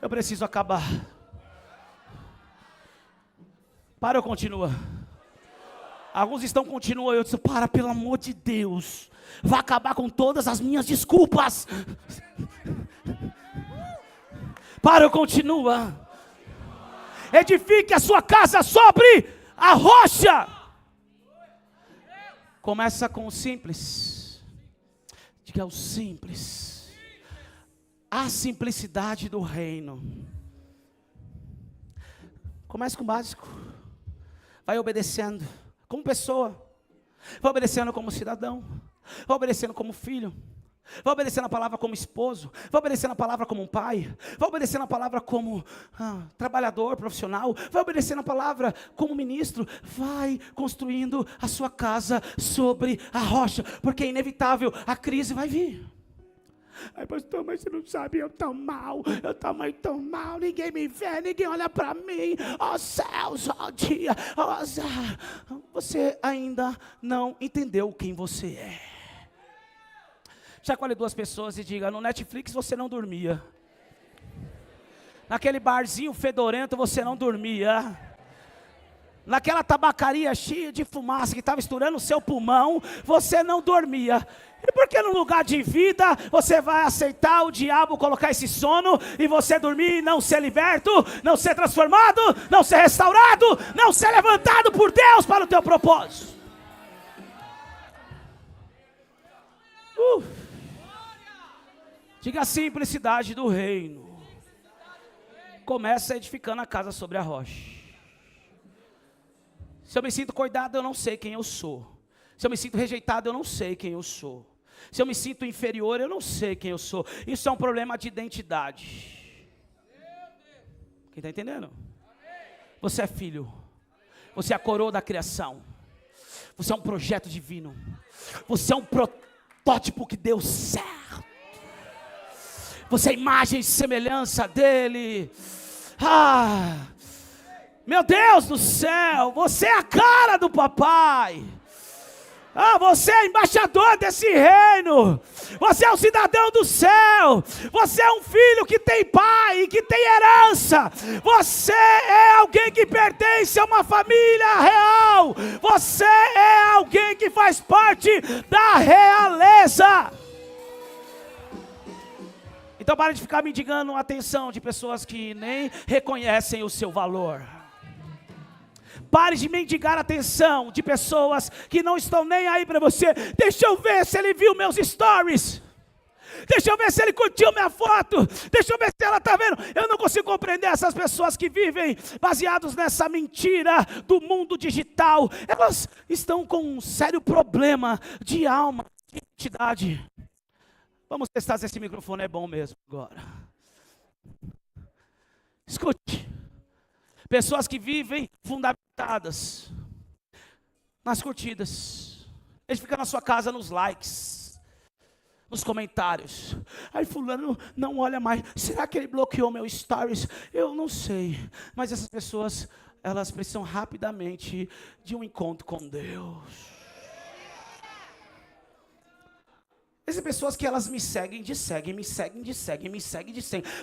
Eu preciso acabar. Para ou continua? Alguns estão continuando. Eu disse, para, pelo amor de Deus. Vai acabar com todas as minhas desculpas. Para ou continua? Edifique a sua casa sobre a rocha. Começa com o simples. Diga o simples. A simplicidade do reino. Comece com o básico. Vai obedecendo como pessoa. Vai obedecendo como cidadão. Vai obedecendo como filho. Vai obedecendo a palavra como esposo. Vai obedecendo a palavra como um pai. Vai obedecendo a palavra como trabalhador, profissional. Vai obedecendo a palavra como ministro. Vai construindo a sua casa sobre a rocha. Porque é inevitável, a crise vai vir. Ai, pastor, mas você não sabe, eu estou mal. Eu também estou mal. Ninguém me vê, ninguém olha para mim. Ó céus, ó dia, ó azar. Você ainda não entendeu quem você é. Chacoalhe duas pessoas e diga, no Netflix você não dormia. Naquele barzinho fedorento você não dormia. Naquela tabacaria cheia de fumaça que estava estourando o seu pulmão, você não dormia. E por que no lugar de vida você vai aceitar o diabo colocar esse sono e você dormir e não ser liberto, não ser transformado, não ser restaurado, não ser levantado por Deus para o teu propósito? Diga a simplicidade do reino. Começa edificando a casa sobre a rocha. Se eu me sinto cuidado, eu não sei quem eu sou. Se eu me sinto rejeitado, eu não sei quem eu sou. Se eu me sinto inferior, eu não sei quem eu sou. Isso é um problema de identidade. Quem está entendendo? Você é filho. Você é a coroa da criação. Você é um projeto divino. Você é um protótipo que deu certo. Você é imagem e semelhança dele. Meu Deus do céu, você é a cara do papai. Você é embaixador desse reino. Você é um cidadão do céu. Você é um filho que tem pai e que tem herança. Você é alguém que pertence a uma família real. Você é alguém que faz parte da realeza. Então para de ficar mendigando a atenção de pessoas que nem reconhecem o seu valor. Pare de mendigar a atenção de pessoas que não estão nem aí para você. Deixa eu ver se ele viu meus stories. Deixa eu ver se ele curtiu minha foto. Deixa eu ver se ela está vendo. Eu não consigo compreender essas pessoas que vivem baseados nessa mentira do mundo digital. Elas estão com um sério problema de alma, de identidade. Vamos testar se esse microfone é bom mesmo agora. Escute. Pessoas que vivem fundamentadas nas curtidas. Eles ficam na sua casa nos likes, nos comentários. Aí fulano não olha mais. Será que ele bloqueou meu stories? Eu não sei. Mas essas pessoas, elas precisam rapidamente de um encontro com Deus. Essas pessoas que elas me seguem,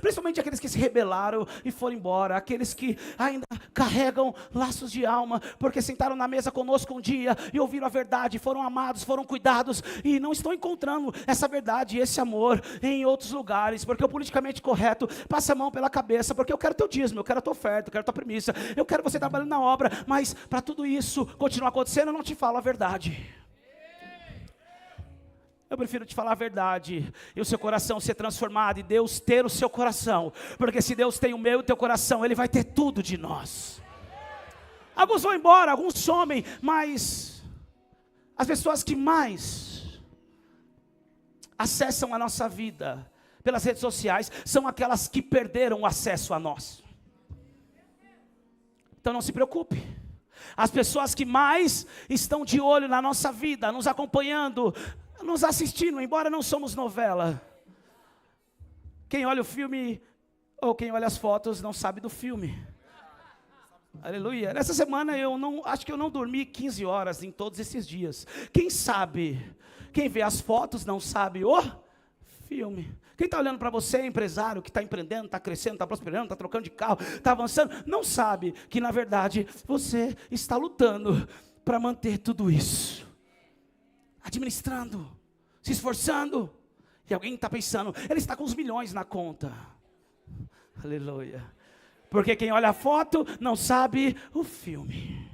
principalmente aqueles que se rebelaram e foram embora, aqueles que ainda carregam laços de alma, porque sentaram na mesa conosco um dia e ouviram a verdade, foram amados, foram cuidados e não estão encontrando essa verdade, esse amor em outros lugares, porque o politicamente correto passa a mão pela cabeça, porque eu quero teu dízimo, eu quero a tua oferta, eu quero a tua premissa, eu quero você trabalhando na obra, mas para tudo isso continuar acontecendo, eu não te falo a verdade. Eu prefiro te falar a verdade, e o seu coração ser transformado, e Deus ter o seu coração, porque se Deus tem o meu e o teu coração, Ele vai ter tudo de nós. Alguns vão embora, alguns somem, mas as pessoas que mais acessam a nossa vida pelas redes sociais, são aquelas que perderam o acesso a nós. Então não se preocupe, as pessoas que mais estão de olho na nossa vida, nos acompanhando, nos assistindo, embora não somos novela. Quem olha o filme, ou quem olha as fotos, não sabe do filme. Aleluia. Nessa semana acho que eu não dormi 15 horas em todos esses dias. Quem sabe, quem vê as fotos não sabe o filme. Quem está olhando para você, empresário, que está empreendendo, está crescendo, está prosperando, está trocando de carro, está avançando, não sabe que na verdade você está lutando para manter tudo isso. Administrando, se esforçando, e alguém está pensando, ele está com uns milhões na conta. Aleluia. Porque quem olha a foto não sabe o filme.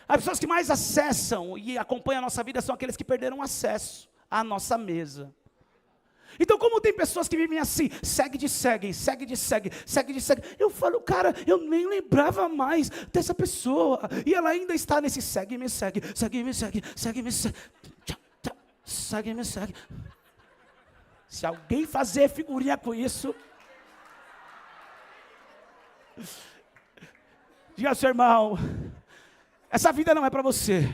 As pessoas que mais acessam e acompanham a nossa vida são aqueles que perderam acesso à nossa mesa. Então, como tem pessoas que vivem assim, segue de segue, segue de segue, segue de segue. Eu falo, cara, eu nem lembrava mais dessa pessoa. E ela ainda está nesse segue, me segue, segue, me segue, segue, me segue, segue, me segue. Se alguém fazer figurinha com isso, diga ao seu irmão, essa vida não é para você.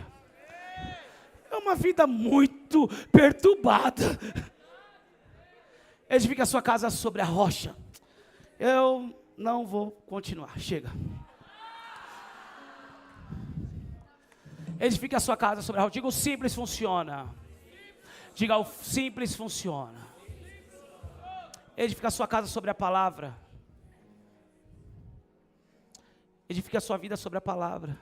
É uma vida muito perturbada. Edifique a sua casa sobre a rocha. Eu não vou continuar, chega. Edifique a sua casa sobre a rocha. Diga, o simples funciona. Diga, o simples funciona. Edifique a sua casa sobre a palavra. Edifique a sua vida sobre a palavra.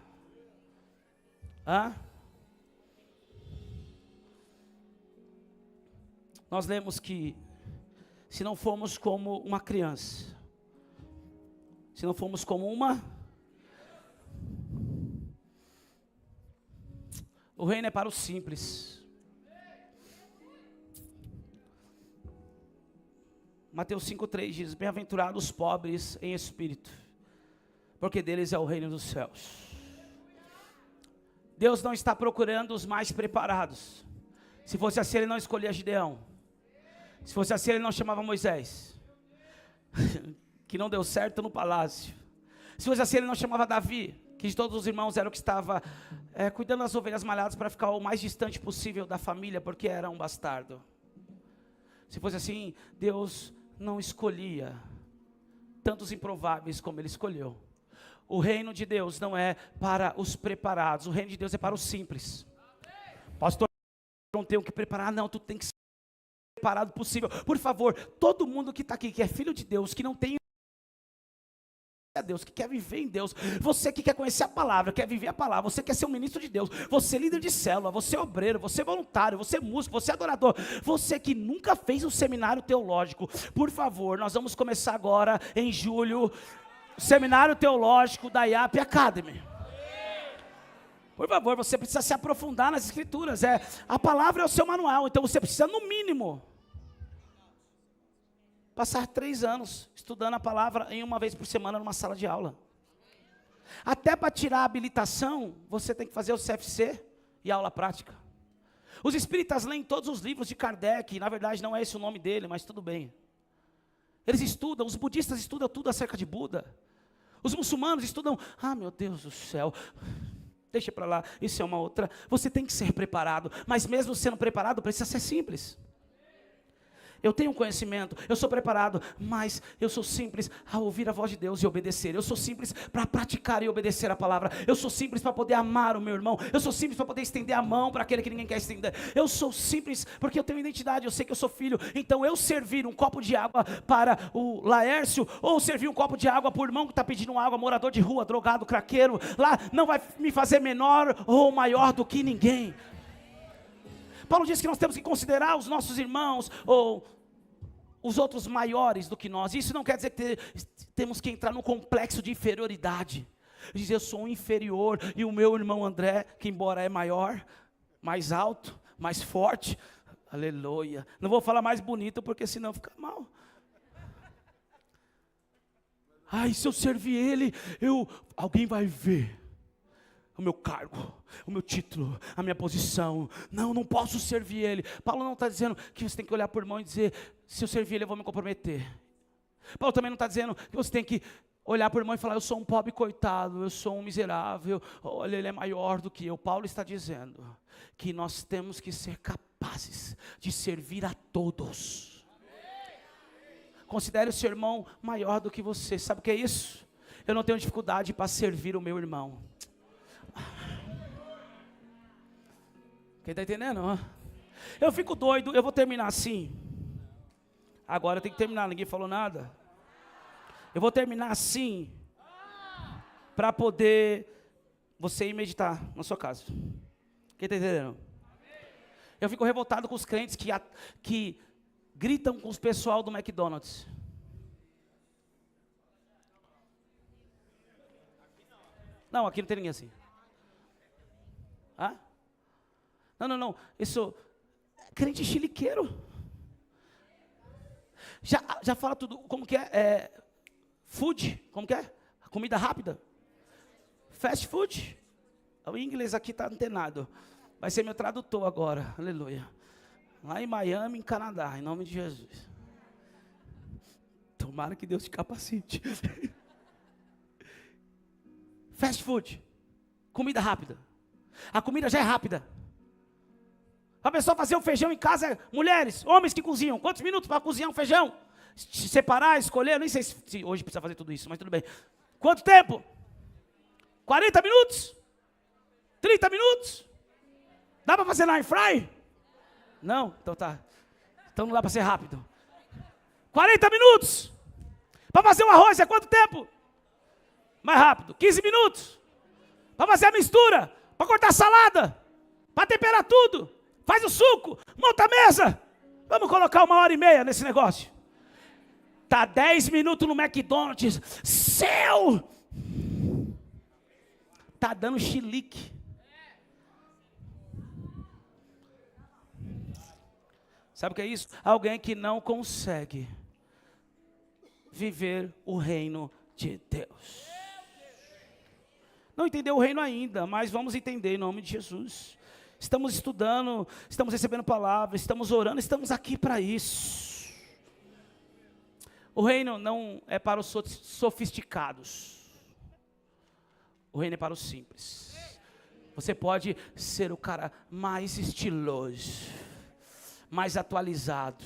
Nós lemos que se não formos como uma criança, se não formos como o reino é para os simples. Mateus 5,3 diz, bem-aventurados os pobres em espírito, porque deles é o reino dos céus. Deus não está procurando os mais preparados. Se fosse assim, Ele não escolhia Gideão. Se fosse assim, Ele não chamava Moisés, que não deu certo no palácio. Se fosse assim, Ele não chamava Davi, que de todos os irmãos era o que estava cuidando das ovelhas malhadas para ficar o mais distante possível da família, porque era um bastardo. Se fosse assim, Deus não escolhia tantos improváveis como Ele escolheu. O reino de Deus não é para os preparados, o reino de Deus é para os simples. Pastor, eu não tenho que preparar, não, tu tem que ser preparado possível. Por favor, todo mundo que está aqui, que é filho de Deus, que não tem a Deus, que quer viver em Deus, você que quer conhecer a palavra, quer viver a palavra, você quer ser um ministro de Deus, você líder de célula, você obreiro, você voluntário, você músico, você adorador, você que nunca fez um seminário teológico, por favor, nós vamos começar agora em julho, o seminário teológico da IAP Academy. Por favor, você precisa se aprofundar nas escrituras, a palavra é o seu manual, então você precisa no mínimo passar 3 anos estudando a palavra em uma vez por semana numa sala de aula. Até para tirar a habilitação, você tem que fazer o CFC e aula prática. Os espíritas leem todos os livros de Kardec, na verdade não é esse o nome dele, mas tudo bem. Eles estudam, os budistas estudam tudo acerca de Buda. Os muçulmanos estudam, meu Deus do céu, deixa para lá, isso é uma outra. Você tem que ser preparado, mas mesmo sendo preparado, precisa ser simples. Eu tenho conhecimento, eu sou preparado, mas eu sou simples a ouvir a voz de Deus e obedecer. Eu sou simples para praticar e obedecer a palavra. Eu sou simples para poder amar o meu irmão. Eu sou simples para poder estender a mão para aquele que ninguém quer estender. Eu sou simples porque eu tenho identidade, eu sei que eu sou filho. Então eu servir um copo de água para o Laércio, ou servir um copo de água para o irmão que está pedindo água, morador de rua, drogado, craqueiro, lá não vai me fazer menor ou maior do que ninguém. Paulo diz que nós temos que considerar os nossos irmãos, ou os outros maiores do que nós. Isso não quer dizer que temos que entrar no complexo de inferioridade. Dizer, eu sou um inferior, e o meu irmão André, que embora é maior, mais alto, mais forte, Aleluia. Não vou falar mais bonito, porque senão fica mal. Ai, se eu servir ele, alguém vai ver o meu cargo, o meu título, a minha posição. Não posso servir ele. Paulo não está dizendo que você tem que olhar por irmão e dizer, se eu servir ele, eu vou me comprometer. Paulo também não está dizendo que você tem que olhar por irmão e falar, eu sou um pobre coitado, eu sou um miserável, olha, ele é maior do que eu. Paulo está dizendo que nós temos que ser capazes de servir a todos. Considere o seu irmão maior do que você. Sabe o que é isso? Eu não tenho dificuldade para servir o meu irmão. Quem está entendendo? Eu fico doido, eu vou terminar assim. Agora eu tenho que terminar, ninguém falou nada. Eu vou terminar assim, para poder você ir meditar na sua casa. Quem está entendendo? Eu fico revoltado com os crentes que gritam com os pessoal do McDonald's. Não, aqui não tem ninguém assim. Hã? Não. Isso, crente chiliqueiro. Já fala tudo, como que é? Food, como que é? Comida rápida. Fast food. O inglês aqui está antenado. Vai ser meu tradutor agora, aleluia. Lá em Miami, em Canadá, em nome de Jesus. Tomara que Deus te capacite. Fast food, comida rápida. A comida já é rápida. A pessoa fazer o feijão em casa, mulheres, homens que cozinham. Quantos minutos para cozinhar um feijão? Separar, escolher, nem sei se hoje precisa fazer tudo isso, mas tudo bem. Quanto tempo? 40 minutos? 30 minutos? Dá para fazer na air fry? Não? Então tá. Então não dá para ser rápido. 40 minutos. Para fazer um arroz é quanto tempo? Mais rápido. 15 minutos. Para fazer a mistura. Para cortar a salada. Para temperar tudo. Faz o suco. Monta a mesa. Vamos colocar 1h30 nesse negócio. Tá 10 minutos no McDonald's. Céu! Tá dando chilique. Sabe o que é isso? Alguém que não consegue viver o reino de Deus. Não entendeu o reino ainda, mas vamos entender em nome de Jesus. Estamos estudando, estamos recebendo palavras, estamos orando, estamos aqui para isso. O reino não é para os sofisticados. O reino é para os simples. Você pode ser o cara mais estiloso, mais atualizado,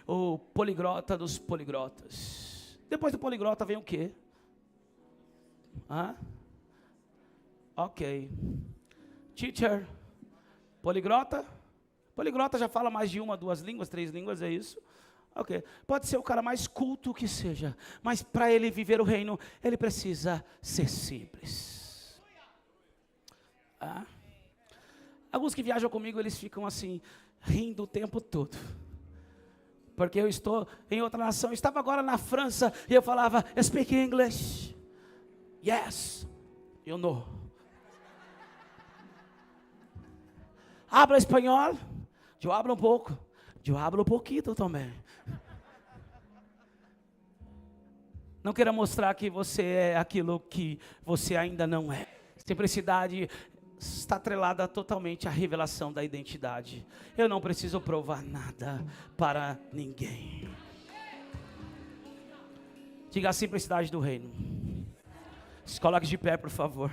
o poliglota dos poliglotas. Depois do poliglota vem o quê? Ok. Teacher, poliglota? Poliglota já fala mais de 1, 2 línguas, 3 línguas, é isso? Ok. Pode ser o cara mais culto que seja, mas para ele viver o reino, ele precisa ser simples. Alguns que viajam comigo, eles ficam assim, rindo o tempo todo. Porque eu estou em outra nação. Eu estava agora na França e eu falava, speak English. Yes, you know. Habla espanhol? Eu hablo um pouco. Eu hablo um pouquinho também. Não queira mostrar que você é aquilo que você ainda não é. Simplicidade está atrelada totalmente à revelação da identidade. Eu não preciso provar nada para ninguém. Diga a simplicidade do reino. Se coloque de pé, por favor.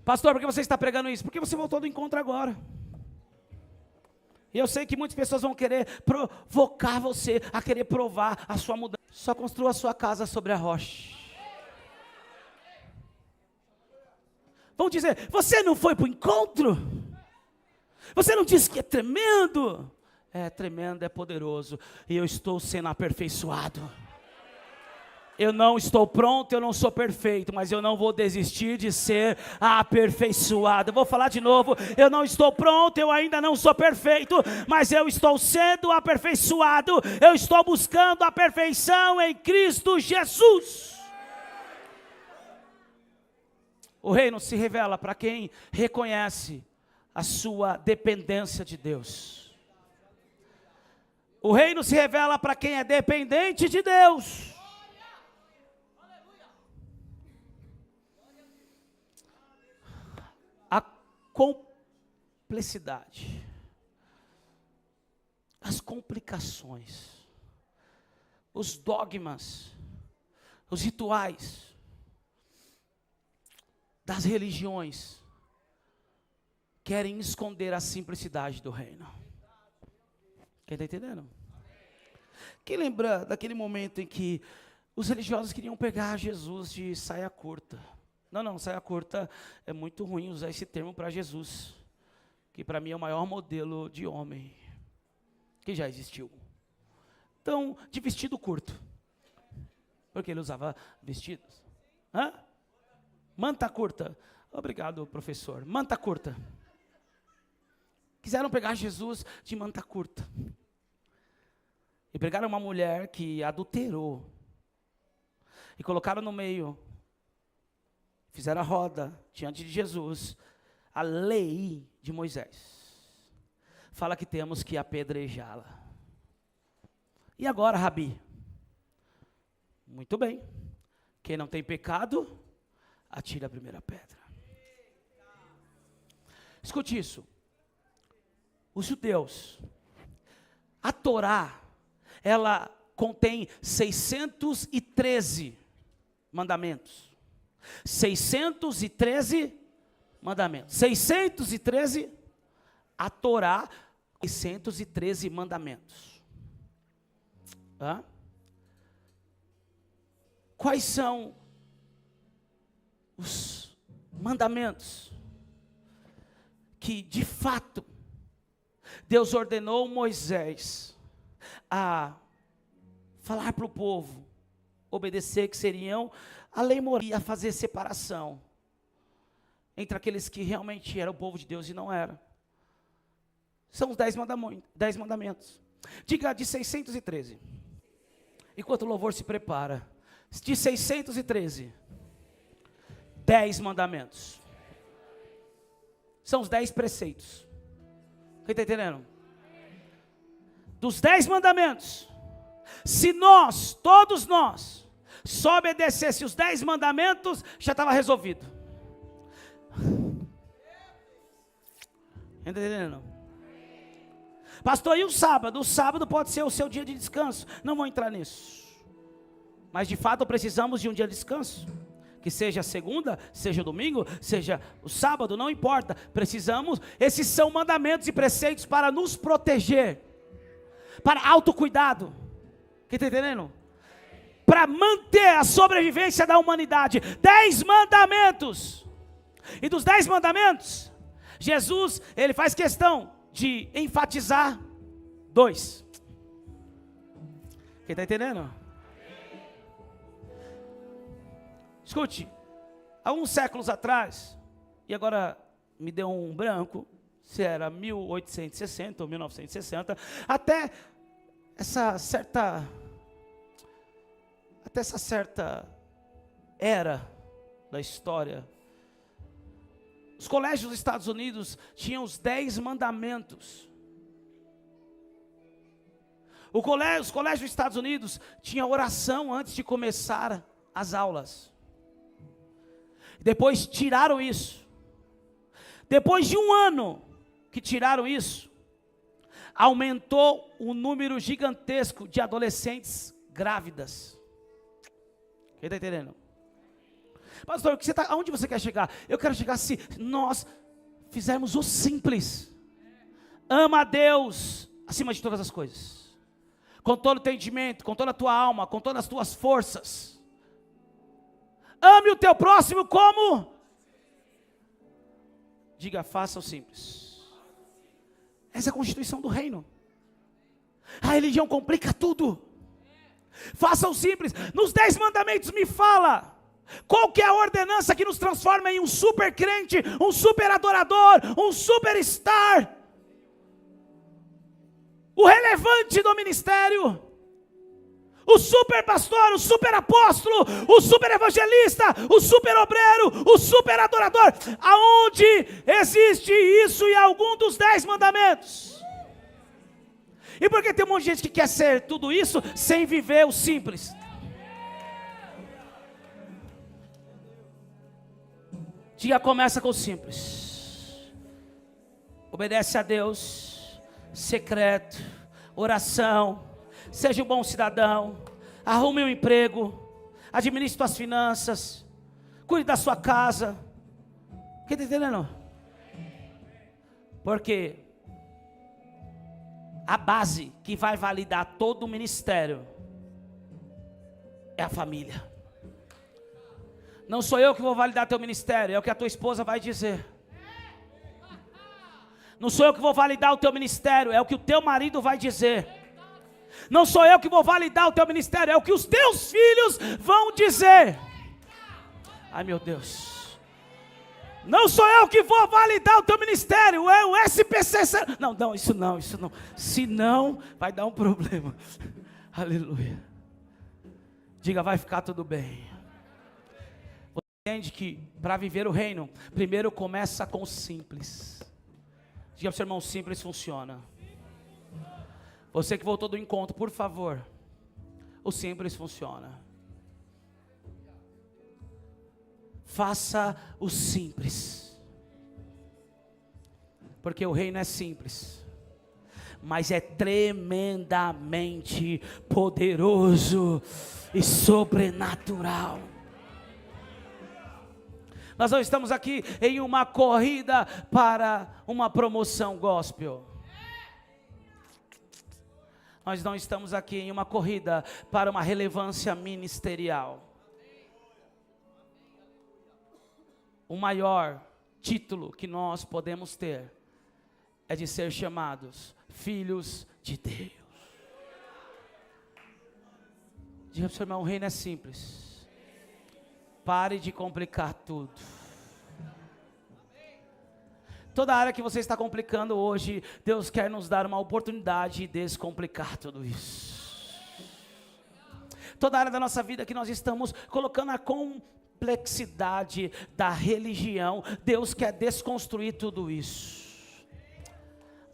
Pastor, por que você está pregando isso? Porque você voltou do encontro agora. E eu sei que muitas pessoas vão querer provocar você a querer provar a sua mudança. Só construa a sua casa sobre a rocha. Vão dizer, você não foi para o encontro? Você não disse que é tremendo? É tremendo, é poderoso. E eu estou sendo aperfeiçoado. Eu não estou pronto, eu não sou perfeito, mas eu não vou desistir de ser aperfeiçoado. Eu vou falar de novo, eu não estou pronto, eu ainda não sou perfeito, mas eu estou sendo aperfeiçoado. Eu estou buscando a perfeição em Cristo Jesus. O reino se revela para quem reconhece a sua dependência de Deus. O reino se revela para quem é dependente de Deus. A complexidade, as complicações, os dogmas, os rituais das religiões querem esconder a simplicidade do reino. Quem está entendendo? Quem lembra daquele momento em que os religiosos queriam pegar Jesus de saia curta? Não, saia curta é muito ruim usar esse termo para Jesus, que para mim é o maior modelo de homem que já existiu. Então, de vestido curto, porque ele usava vestidos. Manta curta. Obrigado, professor. Manta curta. Quiseram pegar Jesus de manta curta. E pegaram uma mulher que adulterou. E colocaram no meio. Fizeram a roda diante de Jesus. A lei de Moisés fala que temos que apedrejá-la. E agora, Rabi? Muito bem. Quem não tem pecado, atire a primeira pedra. Escute isso. Os judeus, a Torá, ela contém 613 mandamentos. 613 mandamentos. 613, a Torá, 613 mandamentos. Quais são os mandamentos que, de fato, Deus ordenou Moisés a falar para o povo, obedecer, que seriam a lei moral, a fazer separação entre aqueles que realmente eram o povo de Deus e não eram? São os 10 mandamentos. Diga de 613. Enquanto o louvor se prepara. De 613. 10 mandamentos. São os 10 preceitos. Quem está entendendo? Dos 10 mandamentos, se nós, todos nós, só obedecesse os 10 mandamentos, já estava resolvido. Está entendendo? Pastor, e o sábado? O sábado pode ser o seu dia de descanso. Não vou entrar nisso. Mas de fato precisamos de um dia de descanso. Que seja segunda, seja domingo, seja o sábado, não importa. Precisamos, esses são mandamentos e preceitos para nos proteger. Para autocuidado. Quem está entendendo? Para manter a sobrevivência da humanidade. 10 mandamentos. E dos 10 mandamentos, Jesus, ele faz questão de enfatizar 2. Quem está entendendo? Escute, há uns séculos atrás, e agora me deu um branco, se era 1860 ou 1960, até essa certa era da história, os colégios dos Estados Unidos tinham os 10 mandamentos. Os colégios dos Estados Unidos tinham oração antes de começar as aulas. Depois tiraram isso. Depois de um ano que tiraram isso, aumentou um número gigantesco de adolescentes grávidas. Quem está entendendo? Pastor, aonde você quer chegar? Eu quero chegar se nós fizermos o simples. Ama a Deus acima de todas as coisas. Com todo o entendimento, com toda a tua alma, com todas as tuas forças. Ame o teu próximo como? Diga, faça o simples. Essa é a constituição do reino. A religião complica tudo. Faça o simples. Nos 10 mandamentos me fala. Qual que é a ordenança que nos transforma em um super crente, um super adorador, um superstar? O relevante do ministério. o super pastor, o super apóstolo, o super evangelista, o super obreiro, o super adorador. Aonde existe isso em algum dos 10 mandamentos? E por que tem um monte de gente que quer ser tudo isso sem viver o simples? Dia começa com o simples. Obedece a Deus, secreto, oração, seja um bom cidadão, arrume um emprego, administre suas finanças, cuide da sua casa. Quem está entendendo? Porque a base que vai validar todo o ministério é a família. Não sou eu que vou validar teu ministério, é o que a tua esposa vai dizer. Não sou eu que vou validar o teu ministério, é o que o teu marido vai dizer. Não sou eu que vou validar o teu ministério, é o que os teus filhos vão dizer. Ai meu Deus. Não sou eu que vou validar o teu ministério, é o SPC. Não, isso não. Senão vai dar um problema. Aleluia. Diga, vai ficar tudo bem. Entende que para viver o reino, primeiro começa com o simples. Diga para o seu irmão, simples funciona. Você que voltou do encontro, por favor, o simples funciona. Faça o simples. Porque o reino é simples, mas é tremendamente poderoso e sobrenatural. Nós não estamos aqui em uma corrida para uma promoção gospel. Nós não estamos aqui em uma corrida para uma relevância ministerial. O maior título que nós podemos ter é de ser chamados filhos de Deus. Diga para o seu irmão, o reino é simples. Pare de complicar tudo. Toda área que você está complicando hoje, Deus quer nos dar uma oportunidade de descomplicar tudo isso. Toda área da nossa vida que nós estamos colocando a complexidade da religião, Deus quer desconstruir tudo isso.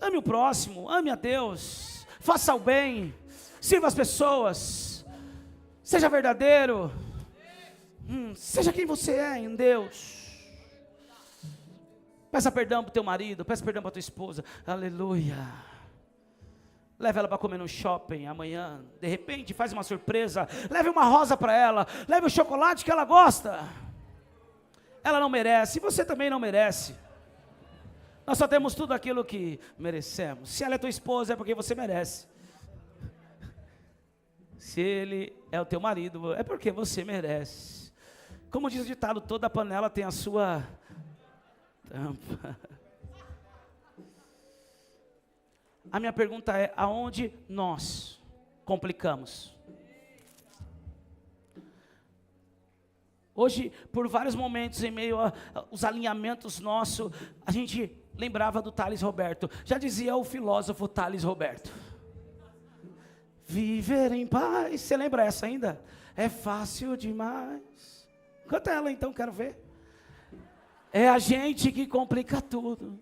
Ame o próximo, ame a Deus, faça o bem, sirva as pessoas, seja verdadeiro. Seja quem você é em Deus. Peça perdão para o teu marido, peça perdão para a tua esposa. Aleluia. Leve ela para comer no shopping amanhã. De repente faz uma surpresa. Leve uma rosa para ela. Leve o chocolate que ela gosta. Ela não merece, você também não merece. Nós só temos tudo aquilo que merecemos. Se ela é tua esposa é porque você merece. Se ele é o teu marido é porque você merece. Como diz o ditado, toda panela tem a sua tampa. A minha pergunta é, aonde nós complicamos? Hoje, por vários momentos, em meio aos alinhamentos nossos, a gente lembrava do Thales Roberto. Já dizia o filósofo Thales Roberto. Viver em paz, você lembra essa ainda? É fácil demais. Canta ela então, quero ver. É a gente que complica tudo.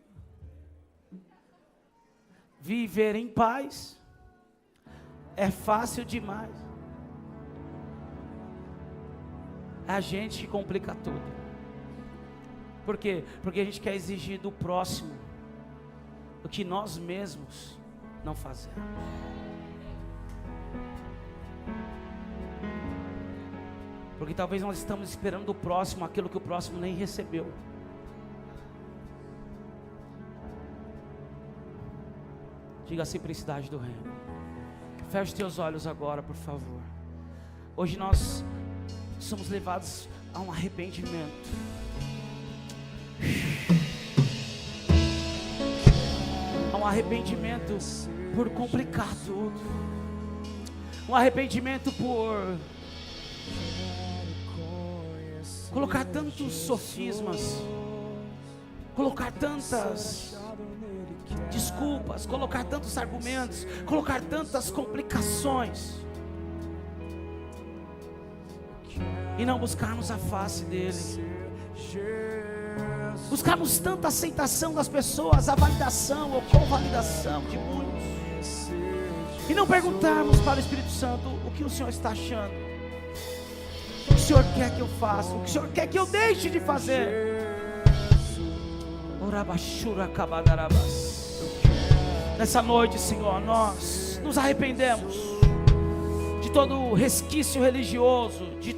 Viver em paz é fácil demais. É a gente que complica tudo. Por quê? Porque a gente quer exigir do próximo o que nós mesmos não fazemos. Porque talvez nós estamos esperando do próximo aquilo que o próximo nem recebeu. Diga a simplicidade do reino. Feche os teus olhos agora, por favor. Hoje nós somos levados a um arrependimento. A um arrependimento por complicar tudo. Um arrependimento por colocar tantos sofismas, colocar tantas desculpas, colocar tantos argumentos, colocar tantas complicações. e não buscarmos a face dele. Buscarmos tanta aceitação das pessoas, a validação ou convalidação de muitos, e não perguntarmos para o Espírito Santo o que o Senhor está achando, o que o Senhor quer que eu faça, o que o Senhor quer que eu deixe de fazer. Nessa noite, Senhor, nós nos arrependemos de todo resquício religioso, de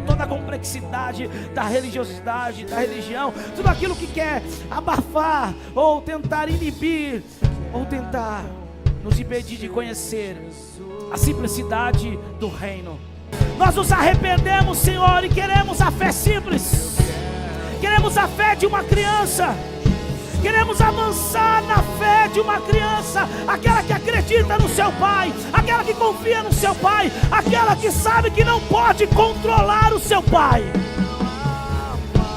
toda a complexidade da religiosidade, da religião, tudo aquilo que quer abafar, ou tentar inibir, ou tentar nos impedir de conhecer a simplicidade do reino. Nós nos arrependemos, Senhor, e queremos a fé simples, queremos a fé de uma criança, queremos avançar na fé de uma criança, aquela que acredita no seu pai, aquela que confia no seu pai, aquela que sabe que não pode controlar o seu pai.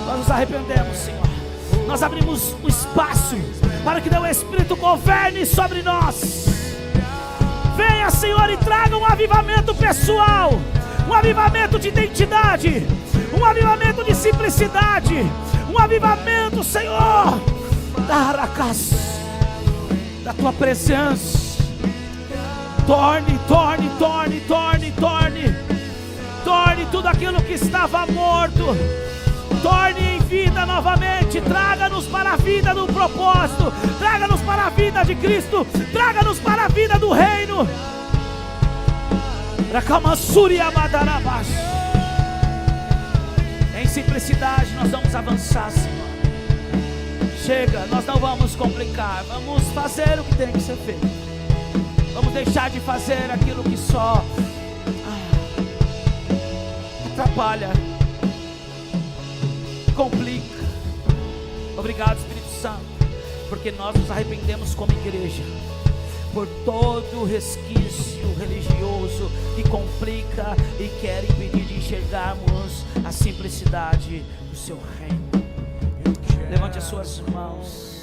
Nós nos arrependemos, Senhor. Nós abrimos o espaço para que o Espírito governe sobre nós. Venha, Senhor, e traga um avivamento pessoal, um avivamento de identidade, um avivamento de simplicidade, um avivamento, Senhor, da tua presença. Torne tudo aquilo que estava morto, torne em vida novamente. Traga-nos para a vida do propósito, traga-nos para a vida de Cristo, traga-nos para a vida do reino. Em simplicidade nós vamos avançar, Senhor. Chega, nós não vamos complicar, vamos fazer o que tem que ser feito. Vamos deixar de fazer aquilo que só atrapalha, complica. Obrigado, Espírito Santo, porque nós nos arrependemos como igreja por todo resquício religioso que complica e quer impedir de enxergarmos a simplicidade do seu reino. Levante as suas mãos.